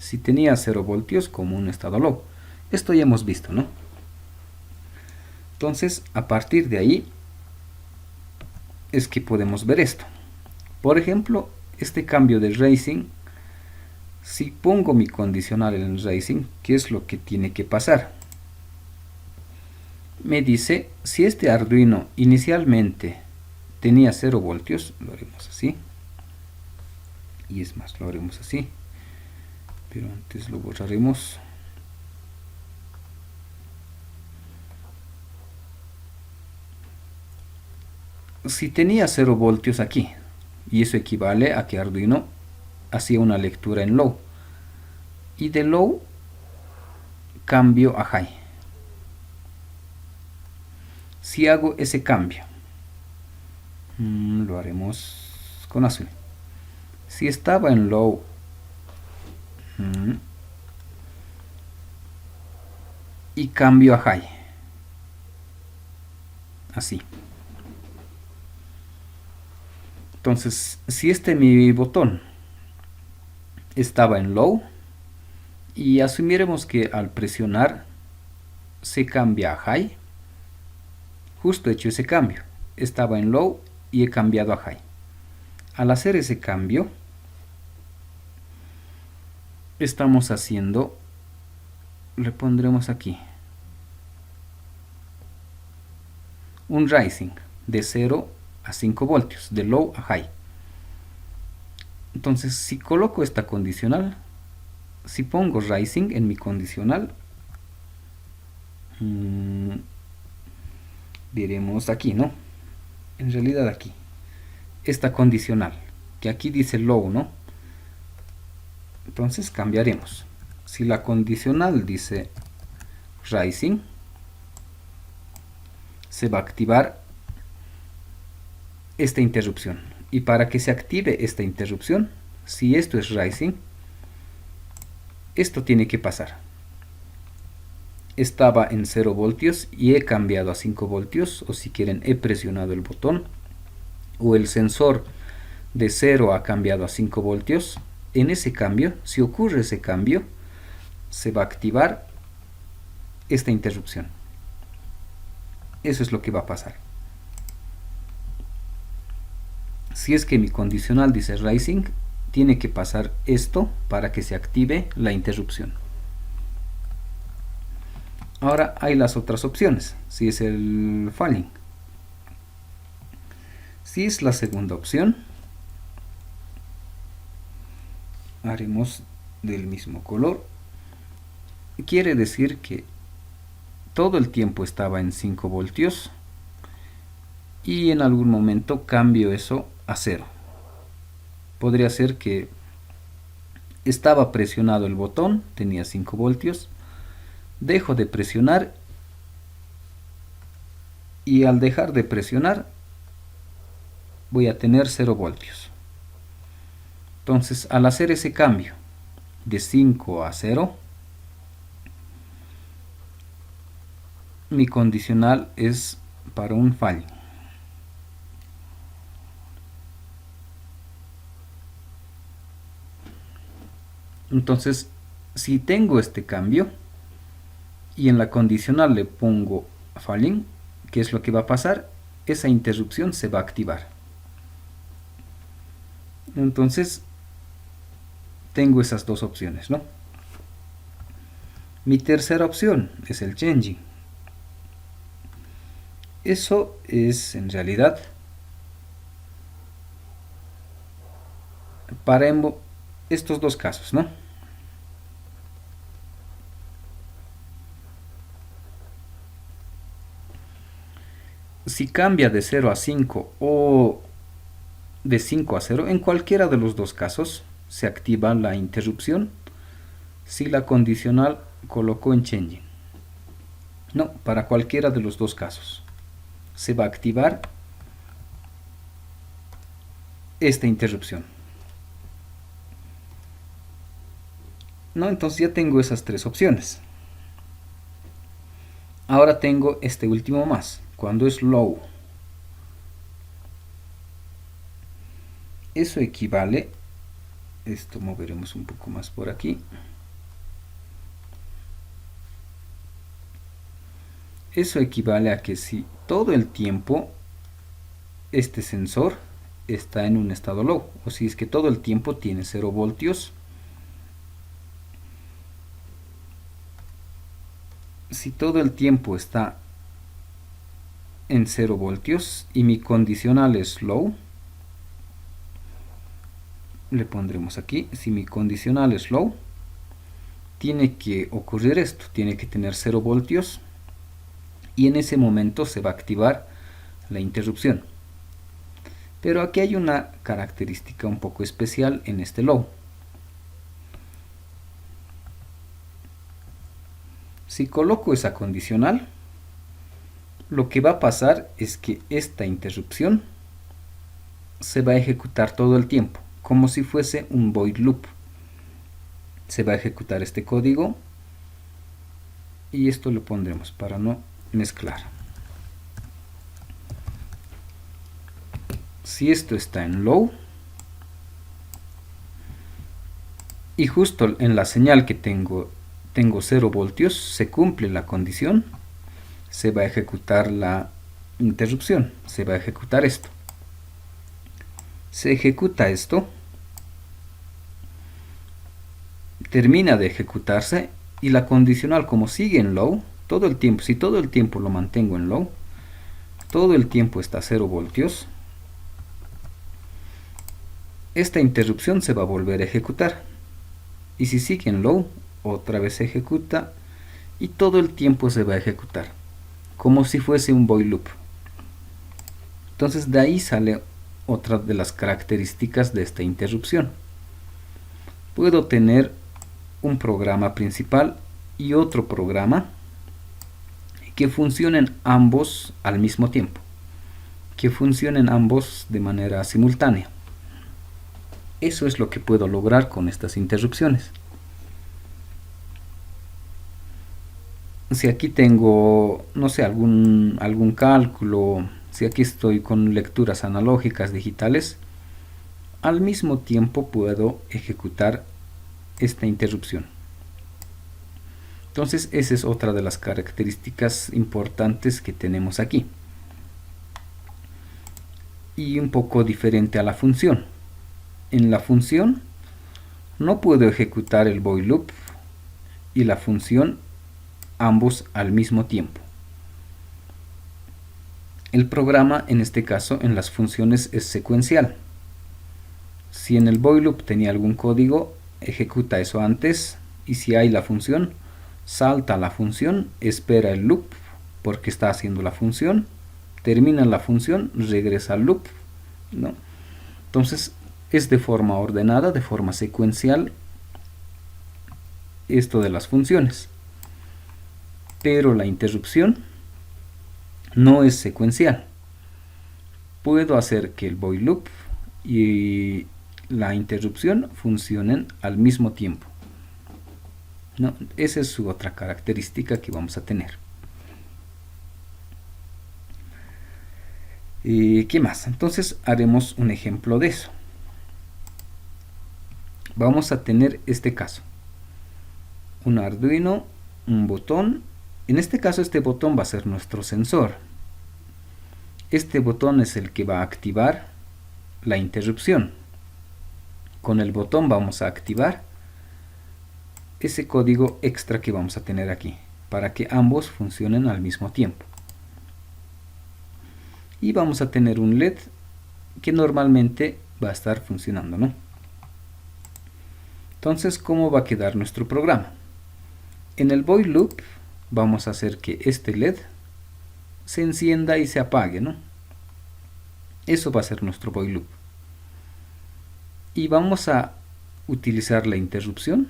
[SPEAKER 1] Si tenía 0 voltios, como un estado low. Esto ya hemos visto, ¿no? Entonces, a partir de ahí, es que podemos ver esto. Por ejemplo, este cambio de Racing, si pongo mi condicional en Racing, ¿qué es lo que tiene que pasar? Me dice, si este Arduino inicialmente tenía 0 voltios, lo haremos así, y es más, lo haremos así, pero antes lo borraremos. Si tenía 0 voltios aquí, y eso equivale a que Arduino hacía una lectura en low, y de low cambio a high. Si hago ese cambio, lo haremos con azul. Si estaba en low, y cambio a high, así. Entonces, si mi botón estaba en low, y asumiremos que al presionar se cambia a high, justo he hecho ese cambio, estaba en low y he cambiado a high. Al hacer ese cambio, estamos haciendo, le pondremos aquí, un rising de 0 a 5 voltios, de low a high. Entonces, si coloco esta condicional, si pongo rising en mi condicional, diremos aquí, ¿no? En realidad aquí, esta condicional, que aquí dice low, ¿no? Entonces cambiaremos. Si la condicional dice rising, se va a activar esta interrupción. Y para que se active esta interrupción, si esto es rising, esto tiene que pasar. Estaba en 0 voltios y he cambiado a 5 voltios, o si quieren he presionado el botón, o el sensor de 0 ha cambiado a 5 voltios. En ese cambio, si ocurre ese cambio, se va a activar esta interrupción. Eso es lo que va a pasar. Si es que mi condicional dice rising, tiene que pasar esto para que se active la interrupción. Ahora hay las otras opciones, si es el falling. Si es la segunda opción, haremos del mismo color. quiere decir que todo el tiempo estaba en 5 voltios y en algún momento cambio eso a 0. Podría ser que estaba presionado el botón, tenía 5 voltios, dejo de presionar y al dejar de presionar voy a tener 0 voltios. Entonces, al hacer ese cambio de 5 a 0, mi condicional es para un fallo. Entonces, si tengo este cambio y en la condicional le pongo falling, ¿qué es lo que va a pasar? Esa interrupción se va a activar. Entonces, tengo esas dos opciones, ¿no? Mi tercera opción es el changing. Eso es en realidad para estos dos casos, ¿no? Si cambia de 0 a 5 o de 5 a 0, en cualquiera de los dos casos se activa la interrupción si la condicional colocó en changing. No, para cualquiera de los dos casos se va a activar esta interrupción. ¿No? Entonces ya tengo esas tres opciones. Ahora tengo este último más, cuando es low. Eso equivale, esto moveremos un poco más por aquí. Eso equivale a que si todo el tiempo este sensor está en un estado low, o si es que todo el tiempo tiene 0 voltios, si todo el tiempo está en 0 voltios y mi condicional es low, le pondremos aquí, si mi condicional es low, tiene que ocurrir esto, tiene que tener 0 voltios y en ese momento se va a activar la interrupción. Pero aquí hay una característica un poco especial en este low. Si coloco esa condicional, lo que va a pasar es que esta interrupción se va a ejecutar todo el tiempo, como si fuese un void loop. Se va a ejecutar este código y esto lo pondremos para no mezclar. Si esto está en low y justo en la señal que tengo 0 voltios, se cumple la condición, se va a ejecutar la interrupción, se va a ejecutar esto. Se ejecuta esto, termina de ejecutarse y la condicional, como sigue en low todo el tiempo, si todo el tiempo lo mantengo en low, todo el tiempo está a 0 voltios, esta interrupción se va a volver a ejecutar. Y si sigue en low, otra vez se ejecuta y todo el tiempo se va a ejecutar, como si fuese un void loop. Entonces de ahí sale otra de las características de esta interrupción. Puedo tener un programa principal y otro programa que funcionen ambos al mismo tiempo, que funcionen ambos de manera simultánea. Eso es lo que puedo lograr con estas interrupciones. Si aquí tengo, no sé, algún cálculo, si aquí estoy con lecturas analógicas digitales, al mismo tiempo puedo ejecutar esta interrupción. Entonces esa es otra de las características importantes que tenemos aquí. Y un poco diferente a la función. En la función no puedo ejecutar el void loop y la función ambos al mismo tiempo. El programa en este caso en las funciones es secuencial. Si en el void loop tenía algún código, ejecuta eso antes y si hay la función, salta la función, espera el loop porque está haciendo la función, termina la función, regresa al loop, ¿no? Entonces es de forma ordenada, de forma secuencial esto de las funciones, pero la interrupción no es secuencial. Puedo hacer que el while loop y la interrupción funcionen al mismo tiempo, ¿no? Esa es su otra característica que vamos a tener. ¿Qué más? Entonces haremos un ejemplo de eso. Vamos a tener este caso. Un Arduino, un botón. En este caso este botón va a ser nuestro sensor. Este botón es el que va a activar la interrupción. Con el botón vamos a activar ese código extra que vamos a tener aquí, para que ambos funcionen al mismo tiempo. Y vamos a tener un LED que normalmente va a estar funcionando, ¿no? Entonces, ¿cómo va a quedar nuestro programa? En el while loop vamos a hacer que este LED se encienda y se apague, ¿no? Eso va a ser nuestro while loop. Y vamos a utilizar la interrupción,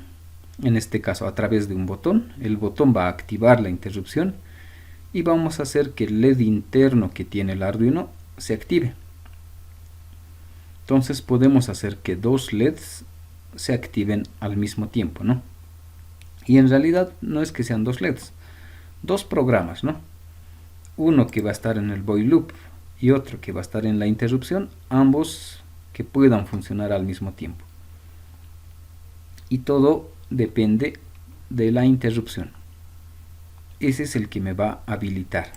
[SPEAKER 1] en este caso a través de un botón. El botón va a activar la interrupción y vamos a hacer que el LED interno que tiene el Arduino se active. Entonces podemos hacer que dos LEDs se activen al mismo tiempo, ¿no? Y en realidad no es que sean dos LEDs, dos programas, ¿no? Uno que va a estar en el while loop y otro que va a estar en la interrupción, ambos que puedan funcionar al mismo tiempo. Y todo depende de la interrupción. Ese es el que me va a habilitar.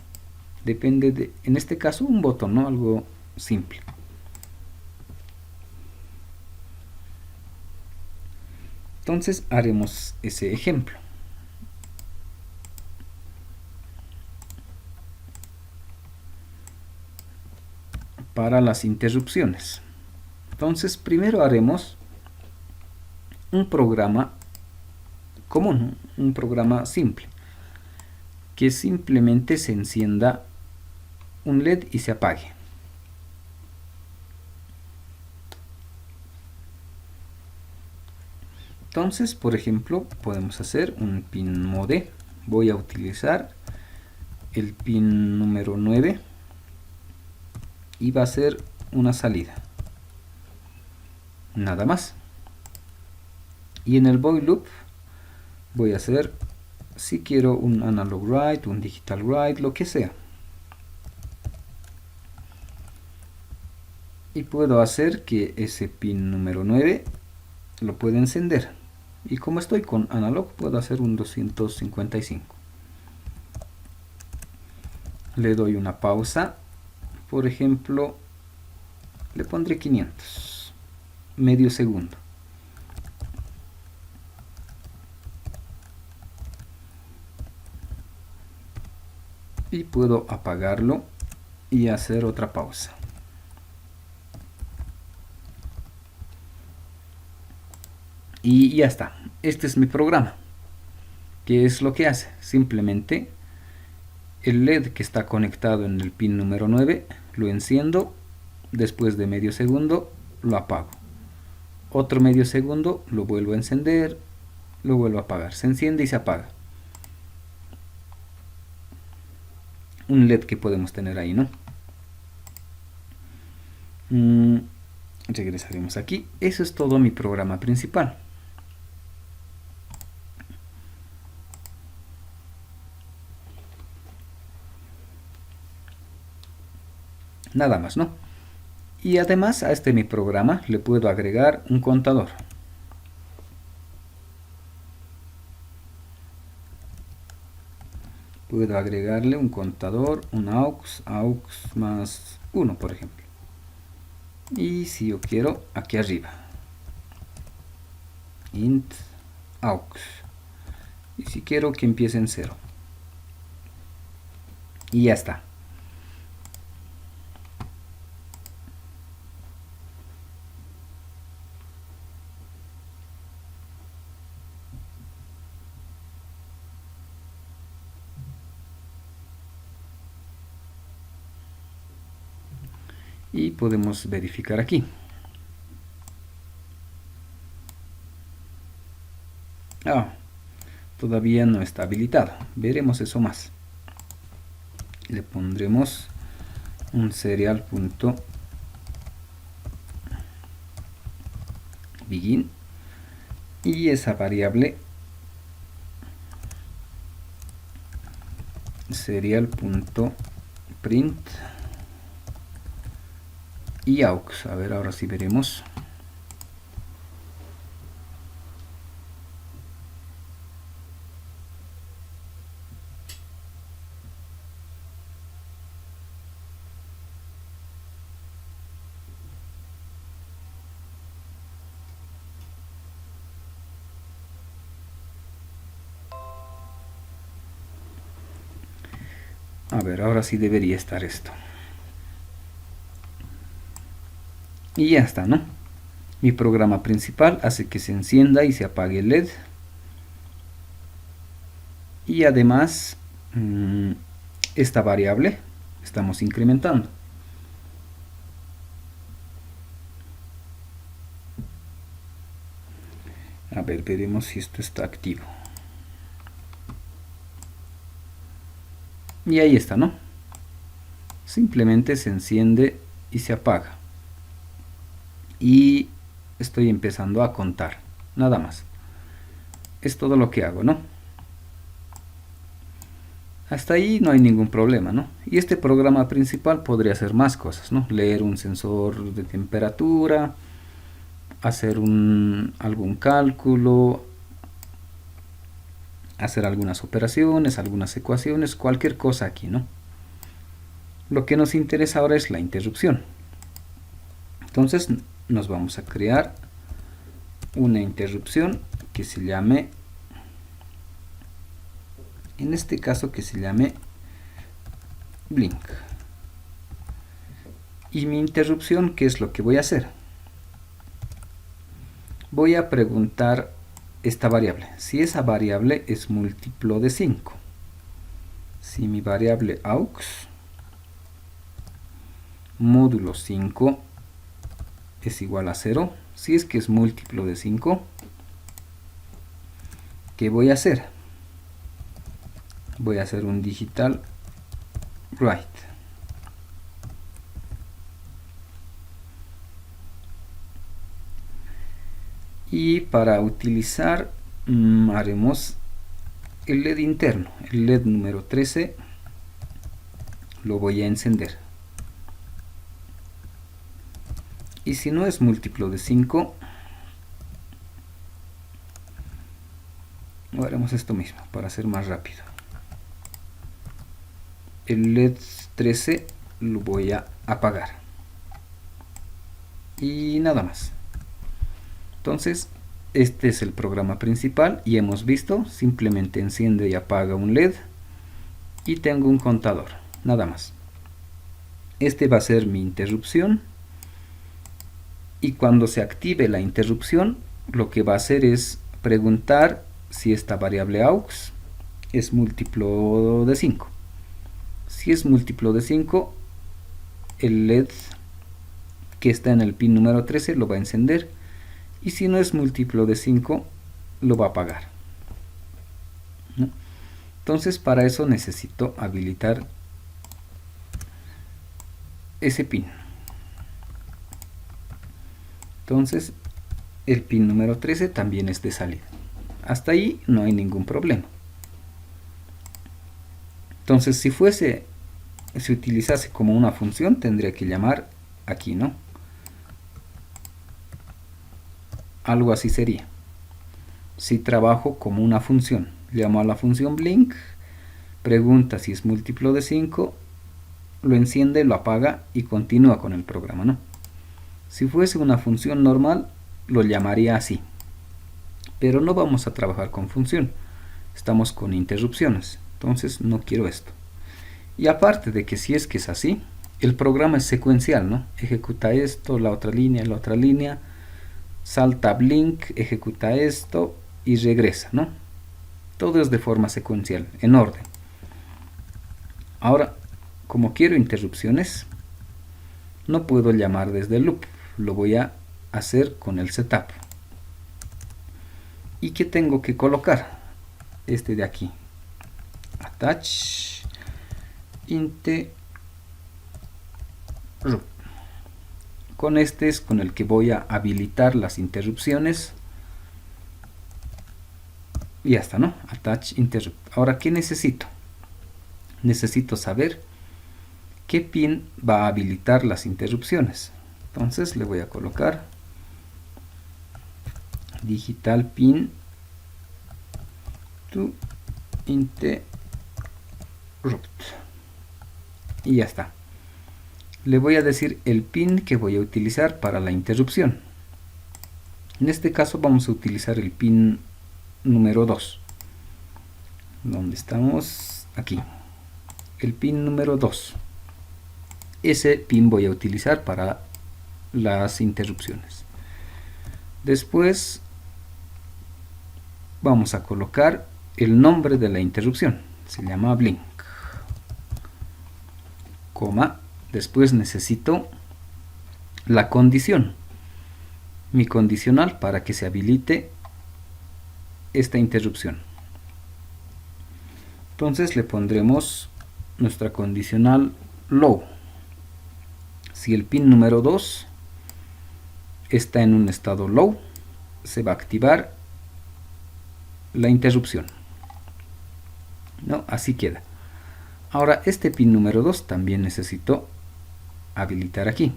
[SPEAKER 1] Depende de, en este caso, un botón, ¿no? Algo simple. Entonces haremos ese ejemplo. Para las interrupciones. Entonces primero haremos un programa común, un programa simple, que simplemente se encienda un LED y se apague. Entonces, por ejemplo, podemos hacer un pin mode. Voy a utilizar el pin número 9 y va a ser una salida. Nada más. Y en el while loop voy a hacer, si quiero, un analog write, un digital write, lo que sea. Y puedo hacer que ese pin número 9 lo pueda encender. Y como estoy con analog, puedo hacer un 255. Le doy una pausa. Por ejemplo, le pondré 500. Medio segundo. Y puedo apagarlo y hacer otra pausa. Y ya está. Este es mi programa. ¿Qué es lo que hace? Simplemente el LED que está conectado en el pin número 9 lo enciendo. Después de medio segundo lo apago. Otro medio segundo lo vuelvo a encender. Lo vuelvo a apagar. Se enciende y se apaga. Un LED que podemos tener ahí, ¿no? Regresaremos aquí. Eso es todo mi programa principal. Nada más, ¿no? Y además a mi programa le puedo agregar un contador. Puedo agregarle un contador, un aux más 1, por ejemplo. Y si yo quiero, aquí arriba, int aux. Y si quiero que empiece en 0. Y ya está. y podemos verificar aquí. Todavía no está habilitado. Veremos eso más. Le pondremos un serial.begin y esa variable serial.print y aux. A ver, ahora sí veremos. A ver, ahora sí debería estar esto. Y ya está, ¿no? Mi programa principal hace que se encienda y se apague el LED. Y además, esta variable estamos incrementando. A ver, veremos si esto está activo. Y ahí está, ¿no? Simplemente se enciende y se apaga. Y estoy empezando a contar, nada más. Es todo lo que hago, ¿no? Hasta ahí no hay ningún problema, ¿no? Y este programa principal podría hacer más cosas, ¿no? Leer un sensor de temperatura, hacer algún cálculo, hacer algunas operaciones, algunas ecuaciones, cualquier cosa aquí, ¿no? Lo que nos interesa ahora es la interrupción. Entonces nos vamos a crear una interrupción que se llame, en este caso que se llame blink. Y mi interrupción, ¿qué es lo que voy a hacer? Voy a preguntar esta variable, si esa variable es múltiplo de 5. Si mi variable aux módulo 5 es igual a 0, si es que es múltiplo de 5, ¿qué voy a hacer? Voy a hacer un digital write. Y para utilizar haremos el LED interno, el LED número 13 lo voy a encender. Y si no es múltiplo de 5, haremos esto mismo para hacer más rápido. El LED 13 lo voy a apagar. Y nada más. Entonces, este es el programa principal y hemos visto, simplemente enciende y apaga un LED y tengo un contador, nada más. Este va a ser mi interrupción y cuando se active la interrupción, lo que va a hacer es preguntar si esta variable aux es múltiplo de 5. Si es múltiplo de 5, el LED que está en el pin número 13 lo va a encender. Y si no es múltiplo de 5, lo va a apagar, ¿no? Entonces para eso necesito habilitar ese pin. Entonces el pin número 13 también es de salida. Hasta ahí no hay ningún problema. Entonces si utilizase como una función, tendría que llamar aquí, ¿no? Algo así sería. Si trabajo como una función, llamo a la función blink, pregunta si es múltiplo de 5, lo enciende, lo apaga y continúa con el programa, ¿no? Si fuese una función normal, lo llamaría así. Pero no vamos a trabajar con función. Estamos con interrupciones. Entonces no quiero esto. Y aparte de que si es que es así, el programa es secuencial, ¿no? Ejecuta esto, la otra línea, salta blink, ejecuta esto y regresa, ¿no? Todo es de forma secuencial, en orden. Ahora, como quiero interrupciones, no puedo llamar desde el loop, lo voy a hacer con el setup. ¿Y qué tengo que colocar? Este de aquí, attach interrupt. Con este es con el que voy a habilitar las interrupciones. Y ya está, ¿no? Attach interrupt. Ahora, ¿qué necesito? Necesito saber qué pin va a habilitar las interrupciones. Entonces le voy a colocar digital pin to interrupt. Y ya está. Le voy a decir el pin que voy a utilizar para la interrupción. En este caso vamos a utilizar el pin número 2. ¿Dónde estamos? Aquí. El pin número 2. Ese pin voy a utilizar para las interrupciones. Después vamos a colocar el nombre de la interrupción. Se llama blink. Coma. Después necesito la condición. Mi condicional para que se habilite esta interrupción. Entonces le pondremos nuestra condicional low. Si el pin número 2 está en un estado low, se va a activar la interrupción. ¿No? Así queda. Ahora este pin número 2 también necesito habilitar aquí.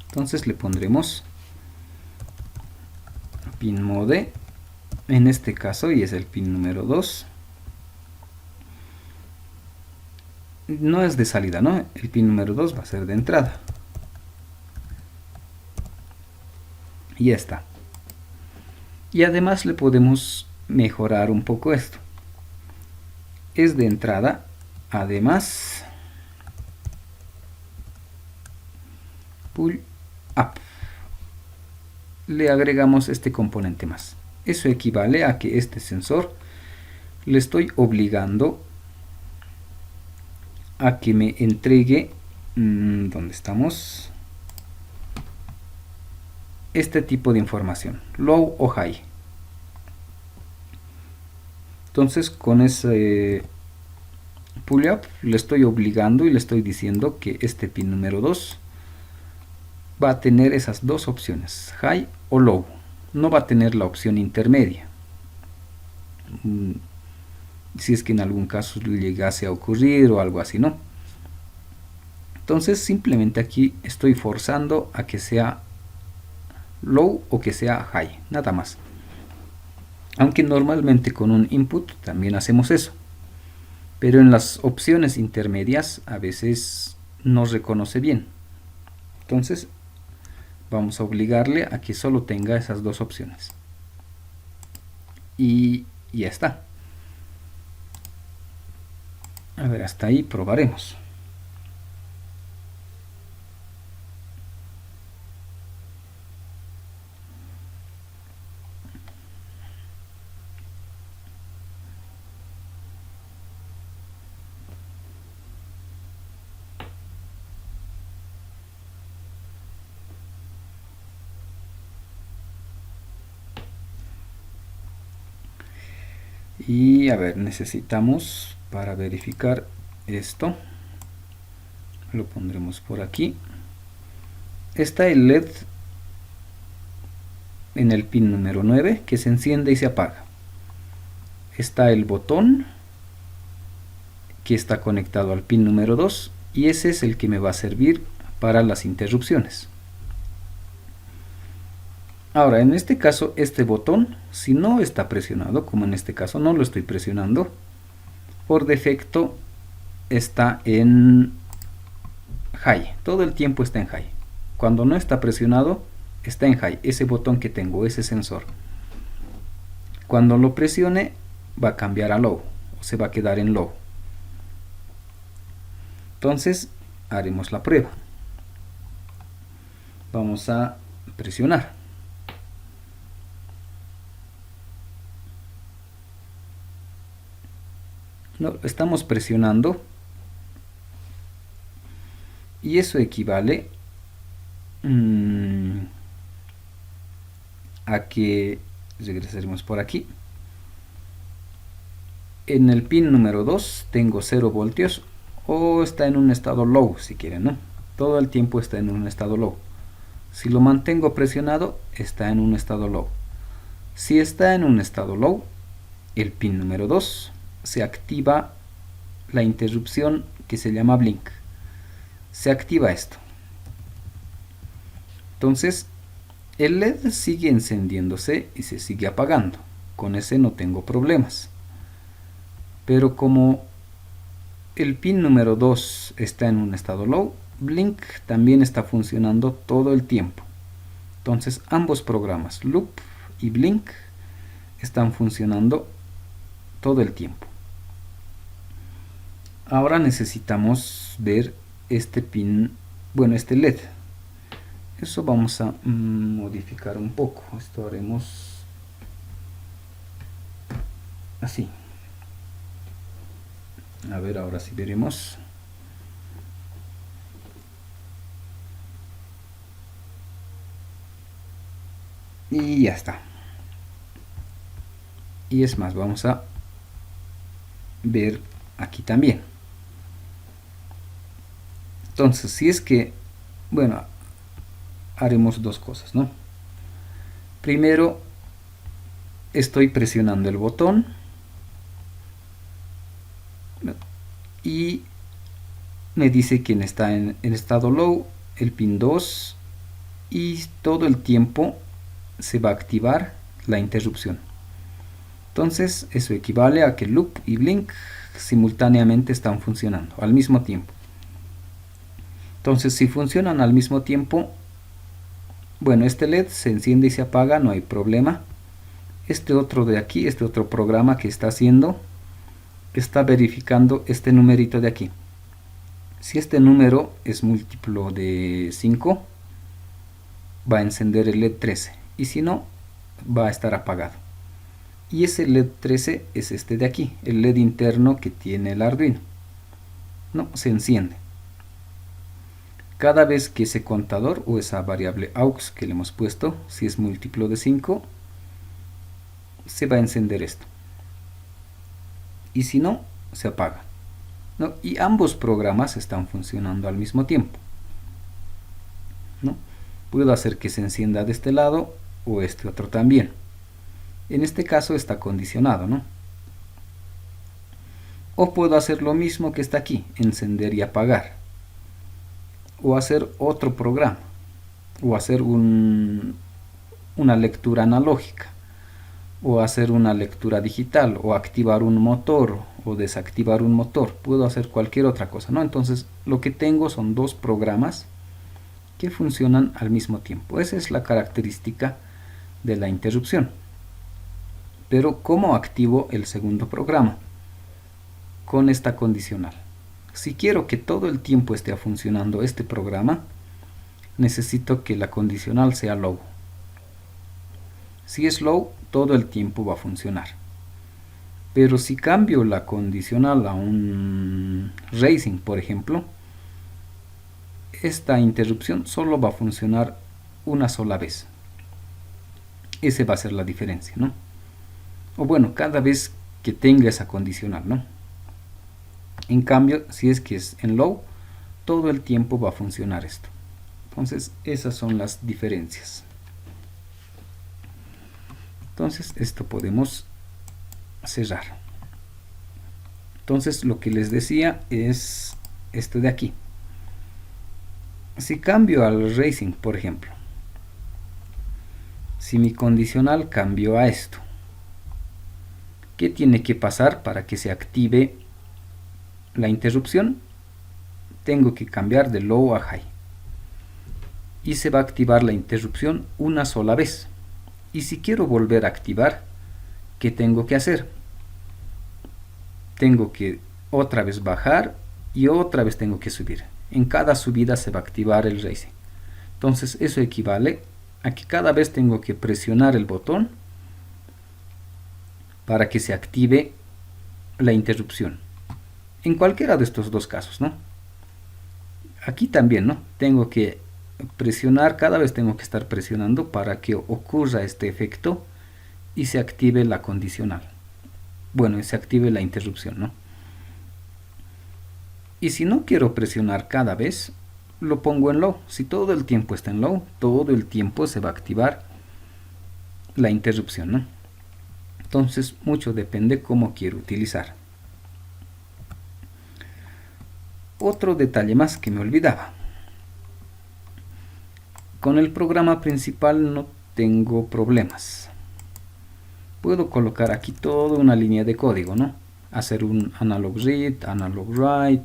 [SPEAKER 1] Entonces le pondremos pin mode en este caso, y es el pin número 2. No es de salida, ¿no? El pin número 2 va a ser de entrada. Y ya está. Y además le podemos mejorar un poco esto. Es de entrada. Además, pull up. Le agregamos este componente más. Eso equivale a que este sensor le estoy obligando a que me entregue, ¿dónde estamos? Este tipo de información, low o high. Entonces con ese pull up le estoy obligando y le estoy diciendo que este pin número 2 va a tener esas dos opciones, high o low. No va a tener la opción intermedia. Si es que en algún caso le llegase a ocurrir o algo así, ¿no? Entonces simplemente aquí estoy forzando a que sea low o que sea high, nada más. Aunque normalmente con un input también hacemos eso. Pero en las opciones intermedias a veces no reconoce bien. Entonces vamos a obligarle a que solo tenga esas dos opciones. Y ya está. A ver, hasta ahí probaremos. Y a ver, necesitamos para verificar esto, lo pondremos por aquí. Está el LED en el pin número 9 que se enciende y se apaga. Está el botón que está conectado al pin número 2 y ese es el que me va a servir para las interrupciones. Ahora, en este caso, este botón, si no está presionado, como en este caso no lo estoy presionando, por defecto está en high. Todo el tiempo está en high. Cuando no está presionado, está en high. Ese botón que tengo, ese sensor. Cuando lo presione, va a cambiar a low. O se va a quedar en low. Entonces, haremos la prueba. Vamos a presionar. No, estamos presionando Y eso equivale a que regresaremos por aquí. En el pin número 2 tengo 0 voltios o está en un estado low si quieren, ¿no? Todo el tiempo está en un estado low. Si lo mantengo presionado, está en un estado low. Si está en un estado low, el pin número 2 se activa la interrupción que se llama blink. Se activa esto. Entonces, el LED sigue encendiéndose y se sigue apagando. Con ese no tengo problemas. Pero como el pin número 2 está en un estado low, blink también está funcionando todo el tiempo. Entonces ambos programas, loop y blink, están funcionando todo el tiempo. Ahora necesitamos ver este pin, bueno, este LED. Eso vamos a modificar un poco. Esto haremos así. A ver, ahora sí veremos. Y ya está. Y es más, vamos a ver aquí también. Entonces, si es que, bueno, haremos dos cosas, ¿no? Primero, estoy presionando el botón y me dice quién está en estado low, el pin 2, y todo el tiempo se va a activar la interrupción. Entonces eso equivale a que loop y blink simultáneamente están funcionando al mismo tiempo. Entonces si funcionan al mismo tiempo, bueno, este LED se enciende y se apaga, no hay problema. Este otro de aquí, este otro programa que está haciendo, está verificando este numerito de aquí. Si este número es múltiplo de 5, va a encender el LED 13, y si no, va a estar apagado. Y ese LED 13 es este de aquí, el LED interno que tiene el Arduino. No, se enciende. Cada vez que ese contador o esa variable aux que le hemos puesto, si es múltiplo de 5, se va a encender esto. Y si no, se apaga. ¿No? Y ambos programas están funcionando al mismo tiempo. ¿No? Puedo hacer que se encienda de este lado o este otro también. En este caso está condicionado, ¿no? O puedo hacer lo mismo que está aquí, encender y apagar. O hacer otro programa. O hacer una lectura analógica. O hacer una lectura digital. O activar un motor. O desactivar un motor. Puedo hacer cualquier otra cosa, ¿no? Entonces lo que tengo son dos programas que funcionan al mismo tiempo. Esa es la característica de la interrupción. Pero ¿cómo activo el segundo programa? Con esta condicional. Si quiero que todo el tiempo esté funcionando este programa, necesito que la condicional sea low. Si es low, todo el tiempo va a funcionar. Pero si cambio la condicional a un racing, por ejemplo, esta interrupción solo va a funcionar una sola vez. Esa va a ser la diferencia, ¿no? O bueno, cada vez que tenga esa condicional, ¿no? En cambio, si es que es en low, todo el tiempo va a funcionar esto. Entonces, esas son las diferencias. Entonces, esto podemos cerrar. Entonces, lo que les decía es esto de aquí. Si cambio al racing, por ejemplo, si mi condicional cambió a esto, ¿qué tiene que pasar para que se active la interrupción? Tengo que cambiar de low a high. Y se va a activar la interrupción una sola vez. Y si quiero volver a activar, ¿qué tengo que hacer? Tengo que otra vez bajar y otra vez tengo que subir. En cada subida se va a activar el racing. Entonces eso equivale a que cada vez tengo que presionar el botón para que se active la interrupción. En cualquiera de estos dos casos, ¿no? Aquí también, ¿no? Tengo que presionar, cada vez tengo que estar presionando para que ocurra este efecto y se active la condicional. Bueno, y se active la interrupción, ¿no? Y si no quiero presionar cada vez, lo pongo en low. Si todo el tiempo está en low, todo el tiempo se va a activar la interrupción, ¿no? Entonces, mucho depende cómo quiero utilizar. Otro detalle más que me olvidaba. Con el programa principal no tengo problemas. Puedo colocar aquí toda una línea de código, ¿no? Hacer un analog read, analog write,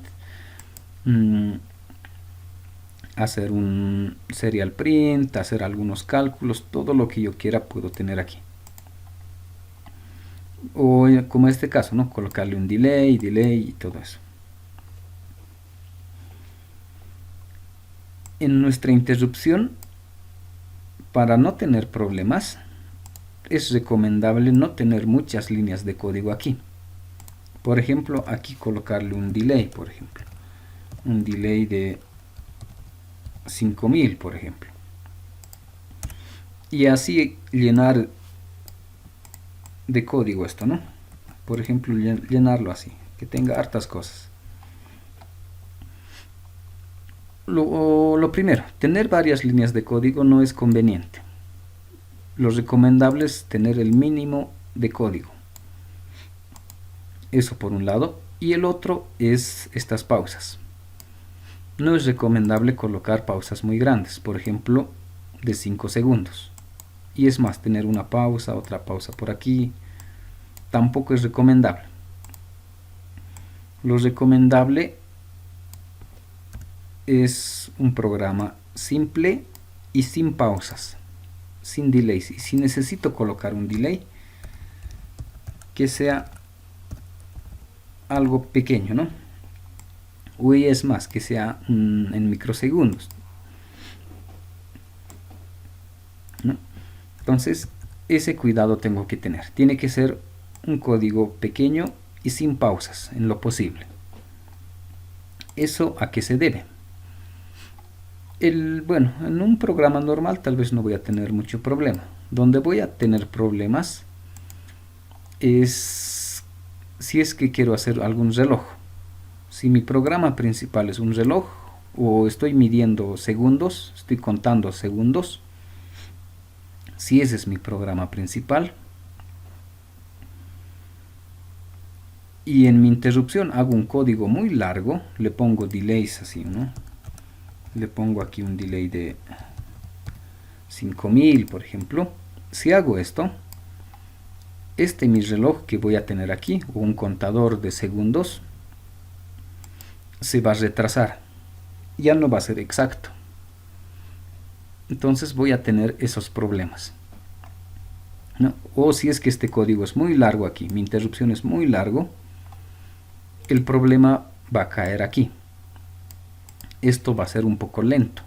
[SPEAKER 1] hacer un serial print, hacer algunos cálculos, todo lo que yo quiera puedo tener aquí. O como en este caso, ¿no? Colocarle un delay y todo eso. En nuestra interrupción, para no tener problemas, es recomendable no tener muchas líneas de código aquí. Por ejemplo, aquí colocarle un delay, por ejemplo. Un delay de 5000, por ejemplo. Y así llenar de código esto, ¿no? Por ejemplo, llenarlo así, que tenga hartas cosas. Lo primero, tener varias líneas de código no es conveniente. Lo recomendable es tener el mínimo de código. Eso por un lado. Y el otro es estas pausas. No es recomendable colocar pausas muy grandes, por ejemplo, de 5 segundos. Y es más, tener una pausa, otra pausa por aquí, tampoco es recomendable. Lo recomendable es un programa simple y sin pausas, sin delays. Y si necesito colocar un delay, que sea algo pequeño, ¿no? O es más, que sea en microsegundos, ¿no? Entonces, ese cuidado tengo que tener. Tiene que ser un código pequeño y sin pausas, en lo posible. ¿Eso a qué se debe? Bueno, en un programa normal tal vez no voy a tener mucho problema. Donde voy a tener problemas es si es que quiero hacer algún reloj. Si mi programa principal es un reloj o estoy midiendo segundos, estoy contando segundos, si ese es mi programa principal, y en mi interrupción hago un código muy largo, le pongo delays así, ¿no? Le pongo aquí un delay de 5000, por ejemplo. Si hago esto, mi reloj que voy a tener aquí, o un contador de segundos, se va a retrasar. Ya no va a ser exacto. Entonces voy a tener esos problemas, ¿no? O si es que este código es muy largo aquí, mi interrupción es muy largo, el problema va a caer aquí. Esto va a ser un poco lento.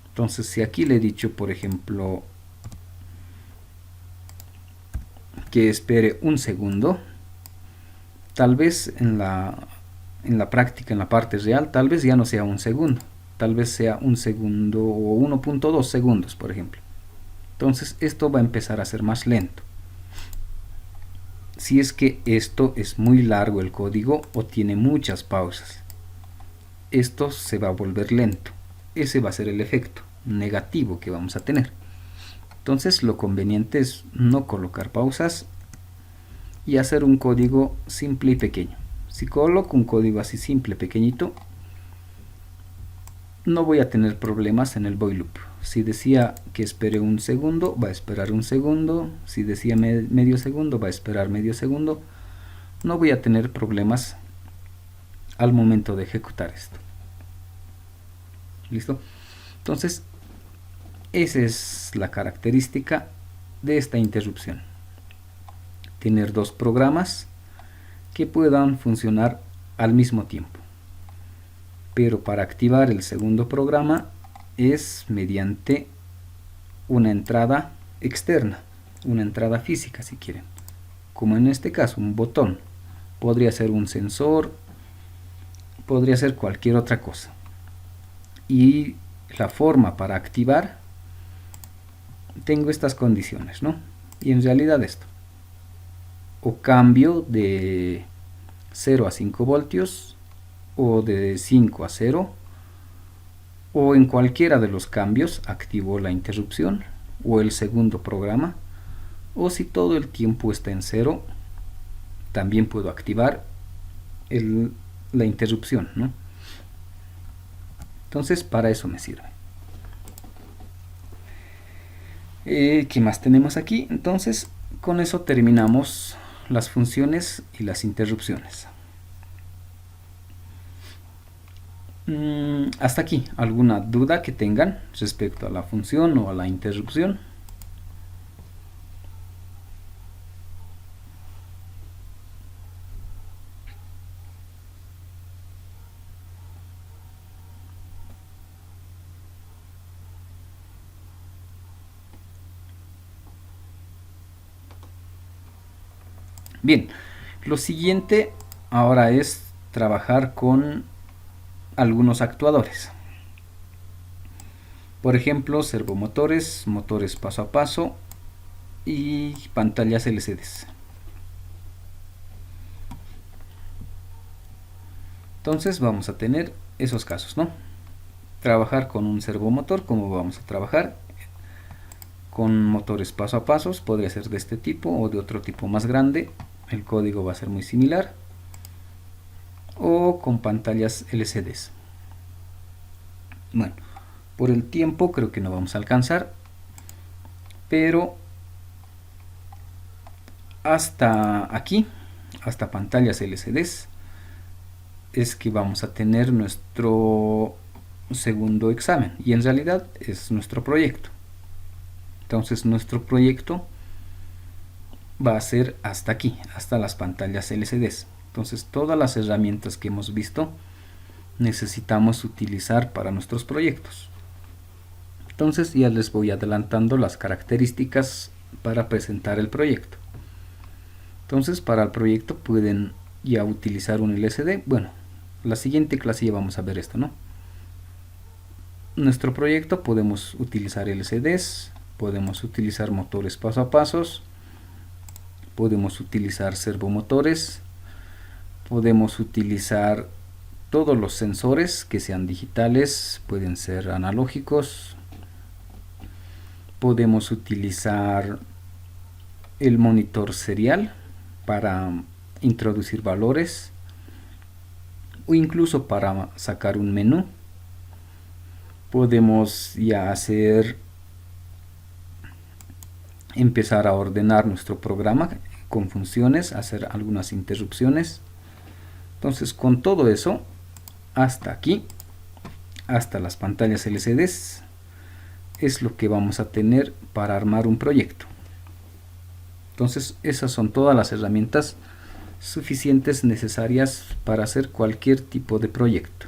[SPEAKER 1] Entonces, si aquí le he dicho, por ejemplo, que espere un segundo, tal vez en la práctica, en la parte real, tal vez ya no sea un segundo, tal vez sea un segundo o 1.2 segundos, por ejemplo. Entonces, esto va a empezar a ser más lento. Si es que esto es muy largo el código o tiene muchas pausas, esto se va a volver lento. Ese va a ser el efecto negativo que vamos a tener. Entonces lo conveniente es no colocar pausas y hacer un código simple y pequeño. Si coloco un código así simple, pequeñito, no voy a tener problemas en el while loop. Si decía que espere un segundo, va a esperar un segundo. Si decía medio segundo, va a esperar medio segundo. No voy a tener problemas al momento de ejecutar esto. ¿Listo? Entonces, esa es la característica de esta interrupción. Tener dos programas que puedan funcionar al mismo tiempo. Pero para activar el segundo programa es mediante una entrada externa, una entrada física si quieren. Como en este caso, un botón. Podría ser un sensor, podría ser cualquier otra cosa. y la forma para activar, tengo estas condiciones, ¿no? Y en realidad esto, o cambio de 0 a 5 voltios, o de 5 a 0, o en cualquiera de los cambios activo la interrupción o el segundo programa, o si todo el tiempo está en 0, también puedo activar la interrupción, ¿no? Entonces para eso me sirve. ¿Qué más tenemos aquí? Entonces con eso terminamos las funciones y las interrupciones. Hasta aquí, ¿alguna duda que tengan respecto a la función o a la interrupción? Bien, lo siguiente ahora es trabajar con algunos actuadores. Por ejemplo, servomotores, motores paso a paso y pantallas LCDs. Entonces vamos a tener esos casos, ¿no? Trabajar con un servomotor, como vamos a trabajar con motores paso a paso, podría ser de este tipo o de otro tipo más grande, el código va a ser muy similar, o con pantallas LCDs. Bueno, por el tiempo creo que no vamos a alcanzar, pero hasta aquí, hasta pantallas LCDs, es que vamos a tener nuestro segundo examen, y en realidad es nuestro proyecto. Entonces nuestro proyecto va a ser hasta aquí, hasta las pantallas LCDs. Entonces todas las herramientas que hemos visto necesitamos utilizar para nuestros proyectos. Entonces ya les voy adelantando las características para presentar el proyecto. Entonces para el proyecto pueden ya utilizar un LCD. Bueno, la siguiente clase ya vamos a ver esto, ¿no? Nuestro proyecto podemos utilizar LCDs, podemos utilizar motores paso a pasos, podemos utilizar servomotores, podemos utilizar todos los sensores que sean digitales, pueden ser analógicos, podemos utilizar el monitor serial para introducir valores o incluso para sacar un menú. Podemos ya empezar a ordenar nuestro programa con funciones, hacer algunas interrupciones. Entonces con todo eso, hasta aquí, hasta las pantallas LCDs, es lo que vamos a tener para armar un proyecto. Entonces esas son todas las herramientas suficientes necesarias para hacer cualquier tipo de proyecto.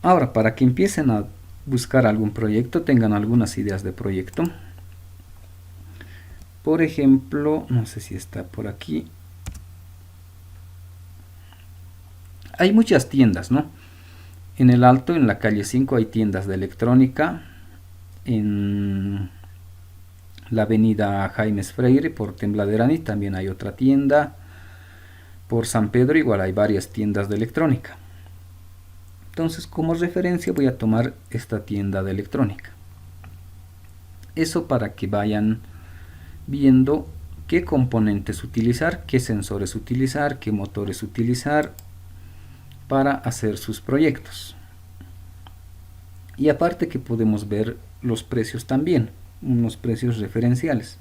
[SPEAKER 1] Ahora, para que empiecen a buscar algún proyecto, tengan algunas ideas de proyecto. Por ejemplo, no sé si está por aquí. Hay muchas tiendas, ¿no? En el Alto, en la calle 5, hay tiendas de electrónica. En la avenida Jaimes Freire, por Tembladerani, también hay otra tienda. Por San Pedro igual hay varias tiendas de electrónica. Entonces, como referencia voy a tomar esta tienda de electrónica. Eso para que vayan viendo qué componentes utilizar, qué sensores utilizar, qué motores utilizar para hacer sus proyectos. Y aparte que podemos ver los precios también, unos precios referenciales,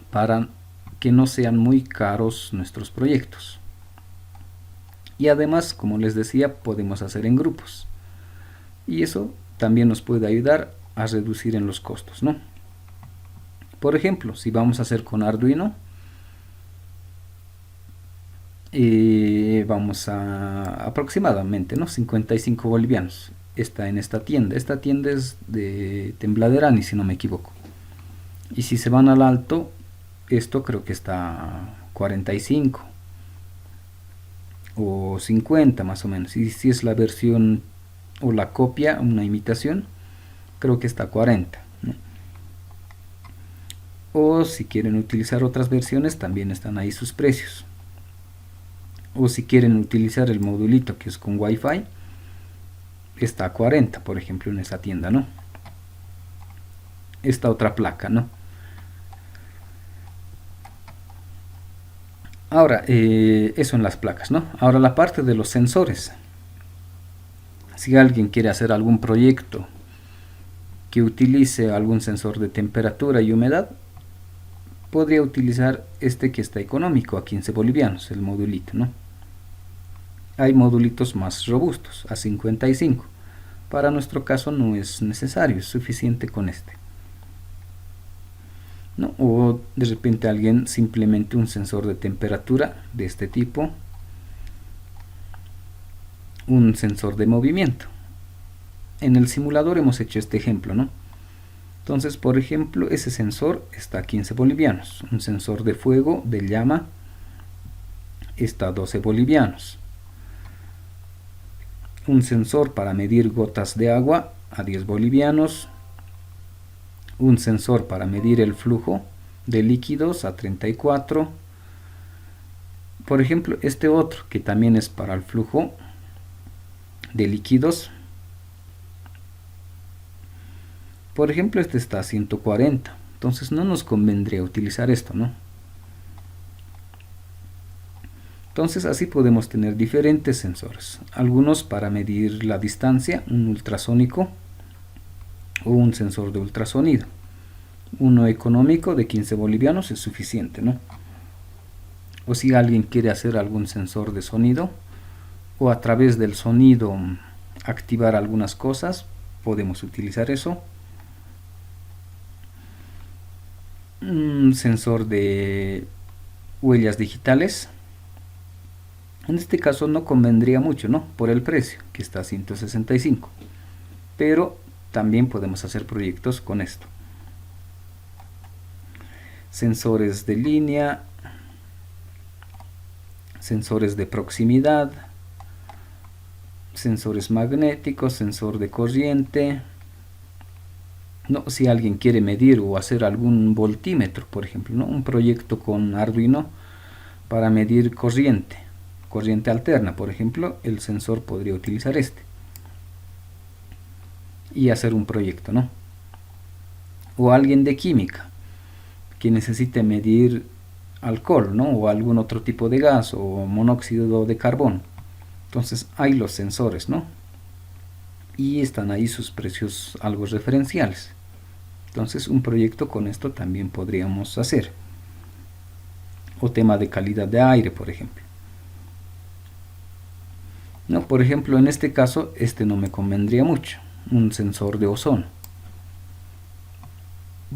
[SPEAKER 1] para que no sean muy caros nuestros proyectos. Y además, como les decía, podemos hacer en grupos. Y eso también nos puede ayudar a reducir en los costos, ¿no? Por ejemplo, si vamos a hacer con Arduino, vamos a aproximadamente, ¿no? 55 bolivianos. Está en esta tienda. Esta tienda es de Tembladerani, si no me equivoco. Y si se van al Alto, esto creo que está 45. o 50 más o menos. Y si es la versión o la copia, una imitación, creo que está a 40, ¿no? O si quieren utilizar otras versiones, también están ahí sus precios. O si quieren utilizar el modulito que es con Wi-Fi, está a 40, por ejemplo, en esa tienda, ¿no? Esta otra placa, ¿no? Ahora, eso en las placas, ¿no? Ahora la parte de los sensores. Si alguien quiere hacer algún proyecto que utilice algún sensor de temperatura y humedad, podría utilizar este que está económico, a 15 bolivianos, el modulito, ¿no? Hay modulitos más robustos, a 55. Para nuestro caso no es necesario, es suficiente con este, ¿no? O de repente alguien simplemente un sensor de temperatura de este tipo, un sensor de movimiento. En el simulador hemos hecho este ejemplo, ¿no? Entonces, por ejemplo, ese sensor está a 15 bolivianos. Un sensor de fuego, de llama, está a 12 bolivianos. Un sensor para medir gotas de agua a 10 bolivianos. Un sensor para medir el flujo de líquidos a 34. Por ejemplo, este otro que también es para el flujo de líquidos, por ejemplo, este está a 140. Entonces no nos convendría utilizar esto, ¿no? Entonces así podemos tener diferentes sensores. Algunos para medir la distancia, un ultrasónico o un sensor de ultrasonido. Uno económico de 15 bolivianos es suficiente, ¿no? O si alguien quiere hacer algún sensor de sonido o a través del sonido activar algunas cosas, podemos utilizar eso. Un sensor de huellas digitales, en este caso no convendría mucho, ¿no? Por el precio, que está a 165, pero también podemos hacer proyectos con esto. Sensores de línea, sensores de proximidad, sensores magnéticos, sensor de corriente. No, si alguien quiere medir o hacer algún voltímetro, por ejemplo, ¿no? Un proyecto con Arduino para medir corriente alterna, por ejemplo, el sensor podría utilizar este y hacer un proyecto, ¿no? O alguien de química que necesite medir alcohol, ¿no? O algún otro tipo de gas o monóxido de carbono. Entonces hay los sensores, ¿no? Y están ahí sus precios algo referenciales. Entonces un proyecto con esto también podríamos hacer. O tema de calidad de aire, por ejemplo. No, por ejemplo, en este caso, este no me convendría mucho. Un sensor de ozono.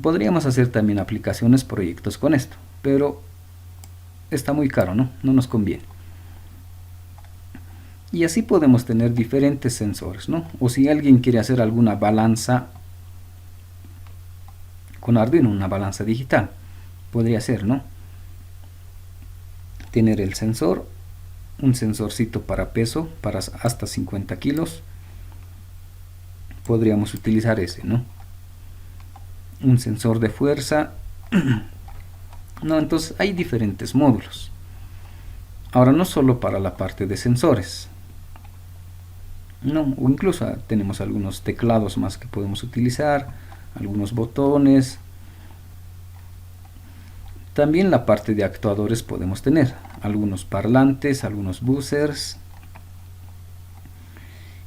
[SPEAKER 1] Podríamos hacer también aplicaciones, proyectos con esto, pero está muy caro, ¿no? No nos conviene. Y así podemos tener diferentes sensores, ¿no? O si alguien quiere hacer alguna balanza con Arduino, una balanza digital, podría ser, ¿no? Tener el sensor, un sensorcito para peso, para hasta 50 kilos, podríamos utilizar ese, ¿no? Un sensor de fuerza, no, entonces hay diferentes módulos. Ahora no solo para la parte de sensores, no, o incluso tenemos algunos teclados más que podemos utilizar, algunos botones. También la parte de actuadores podemos tener algunos parlantes, algunos buzzers,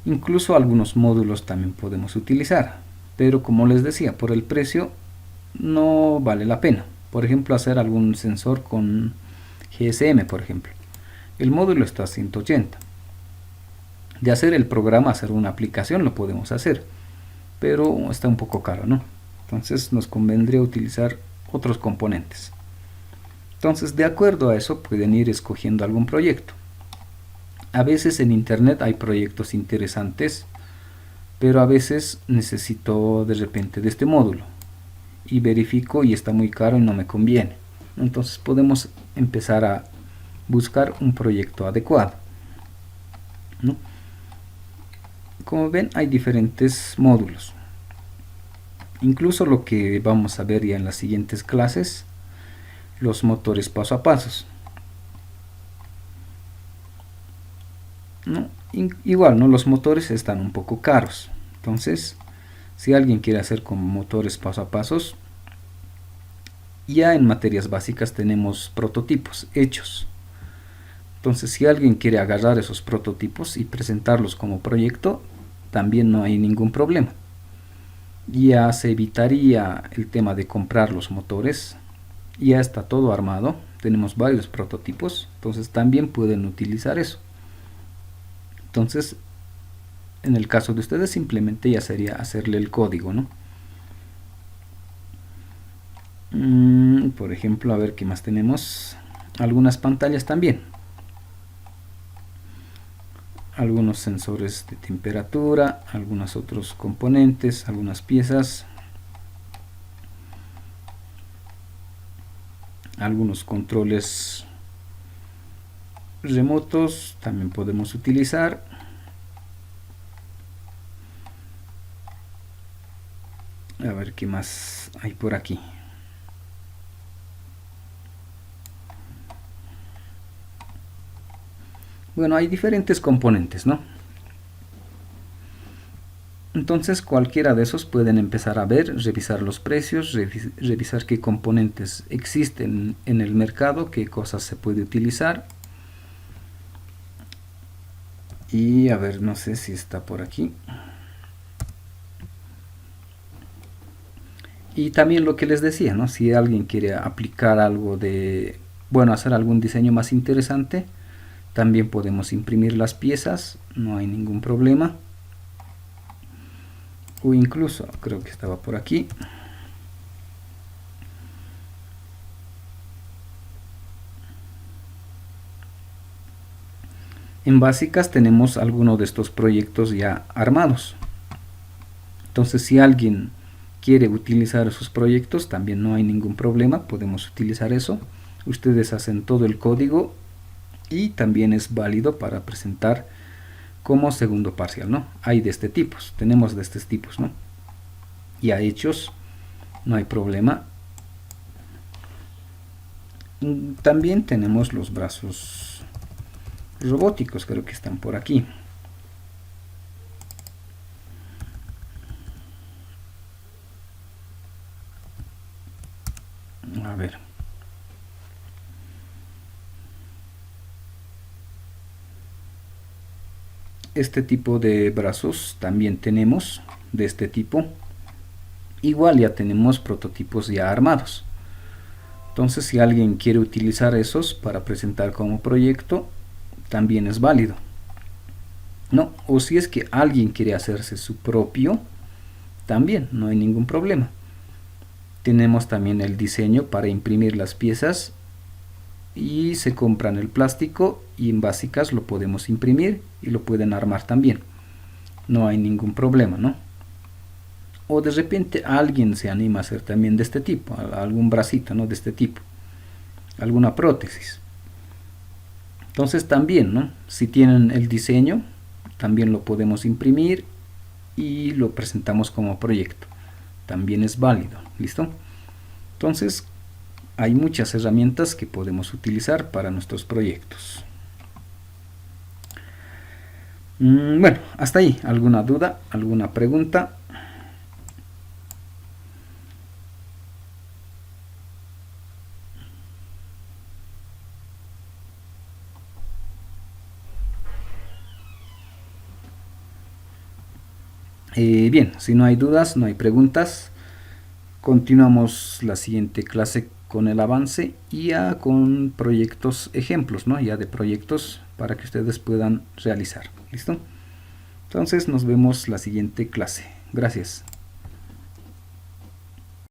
[SPEAKER 1] incluso algunos módulos también podemos utilizar, pero como les decía, por el precio no vale la pena. Por ejemplo, hacer algún sensor con GSM, por ejemplo, el módulo está a 180. De hacer el programa, hacer una aplicación, lo podemos hacer, pero está un poco caro, ¿no? Entonces nos convendría utilizar otros componentes. Entonces, de acuerdo a eso, pueden ir escogiendo algún proyecto. A veces en internet hay proyectos interesantes, pero a veces necesito de repente de este módulo y verifico y está muy caro y no me conviene. Entonces podemos empezar a buscar un proyecto adecuado. ¿no? Como ven, hay diferentes módulos. Incluso lo que vamos a ver ya en las siguientes clases, los motores paso a paso, ¿no? Igual, ¿no? Los motores están un poco caros. Entonces, si alguien quiere hacer con motores paso a paso, ya en materias básicas tenemos prototipos hechos. Entonces, si alguien quiere agarrar esos prototipos y presentarlos como proyecto, también no hay ningún problema. Ya se evitaría el tema de comprar los motores. Ya está todo armado. Tenemos varios prototipos. Entonces, también pueden utilizar eso. Entonces, en el caso de ustedes, simplemente ya sería hacerle el código, ¿no? Por ejemplo, a ver qué más tenemos. Algunas pantallas también. Algunos sensores de temperatura, algunos otros componentes, algunas piezas, algunos controles remotos también podemos utilizar. A ver qué más hay por aquí. Bueno, hay diferentes componentes, ¿no? Entonces cualquiera de esos pueden empezar a ver, revisar los precios, revisar qué componentes existen en el mercado, qué cosas se puede utilizar. Y a ver, no sé si está por aquí. Y también lo que les decía, ¿no? Si alguien quiere aplicar algo de, bueno, hacer algún diseño más interesante, también podemos imprimir las piezas, no hay ningún problema. O incluso, creo que estaba por aquí. En básicas tenemos algunos de estos proyectos ya armados. Entonces, si alguien quiere utilizar esos proyectos, también no hay ningún problema, podemos utilizar eso. Ustedes hacen todo el código y también es válido para presentar como segundo parcial, ¿no? Hay de este tipo, tenemos de estos tipos, ¿no? Ya hechos, no hay problema. También tenemos los brazos robóticos, creo que están por aquí. A ver. Este tipo de brazos también tenemos de este tipo. Igual ya tenemos prototipos ya armados. Entonces, si alguien quiere utilizar esos para presentar como proyecto, también es válido, ¿no? O si es que alguien quiere hacerse su propio, también no hay ningún problema. Tenemos también el diseño para imprimir las piezas y se compran el plástico y en básicas lo podemos imprimir y lo pueden armar también. No hay ningún problema, ¿no? O de repente alguien se anima a hacer también de este tipo, algún bracito, ¿no? De este tipo, alguna prótesis. Entonces también, ¿no? Si tienen el diseño, también lo podemos imprimir y lo presentamos como proyecto. También es válido, ¿listo? Entonces, hay muchas herramientas que podemos utilizar para nuestros proyectos. Bueno, hasta ahí. ¿Alguna duda? ¿Alguna pregunta? Bien, si no hay dudas, no hay preguntas, continuamos la siguiente clase con el avance y ya con proyectos ejemplos, ¿no? Ya de proyectos para que ustedes puedan realizar. ¿Listo? Entonces nos vemos la siguiente clase. Gracias.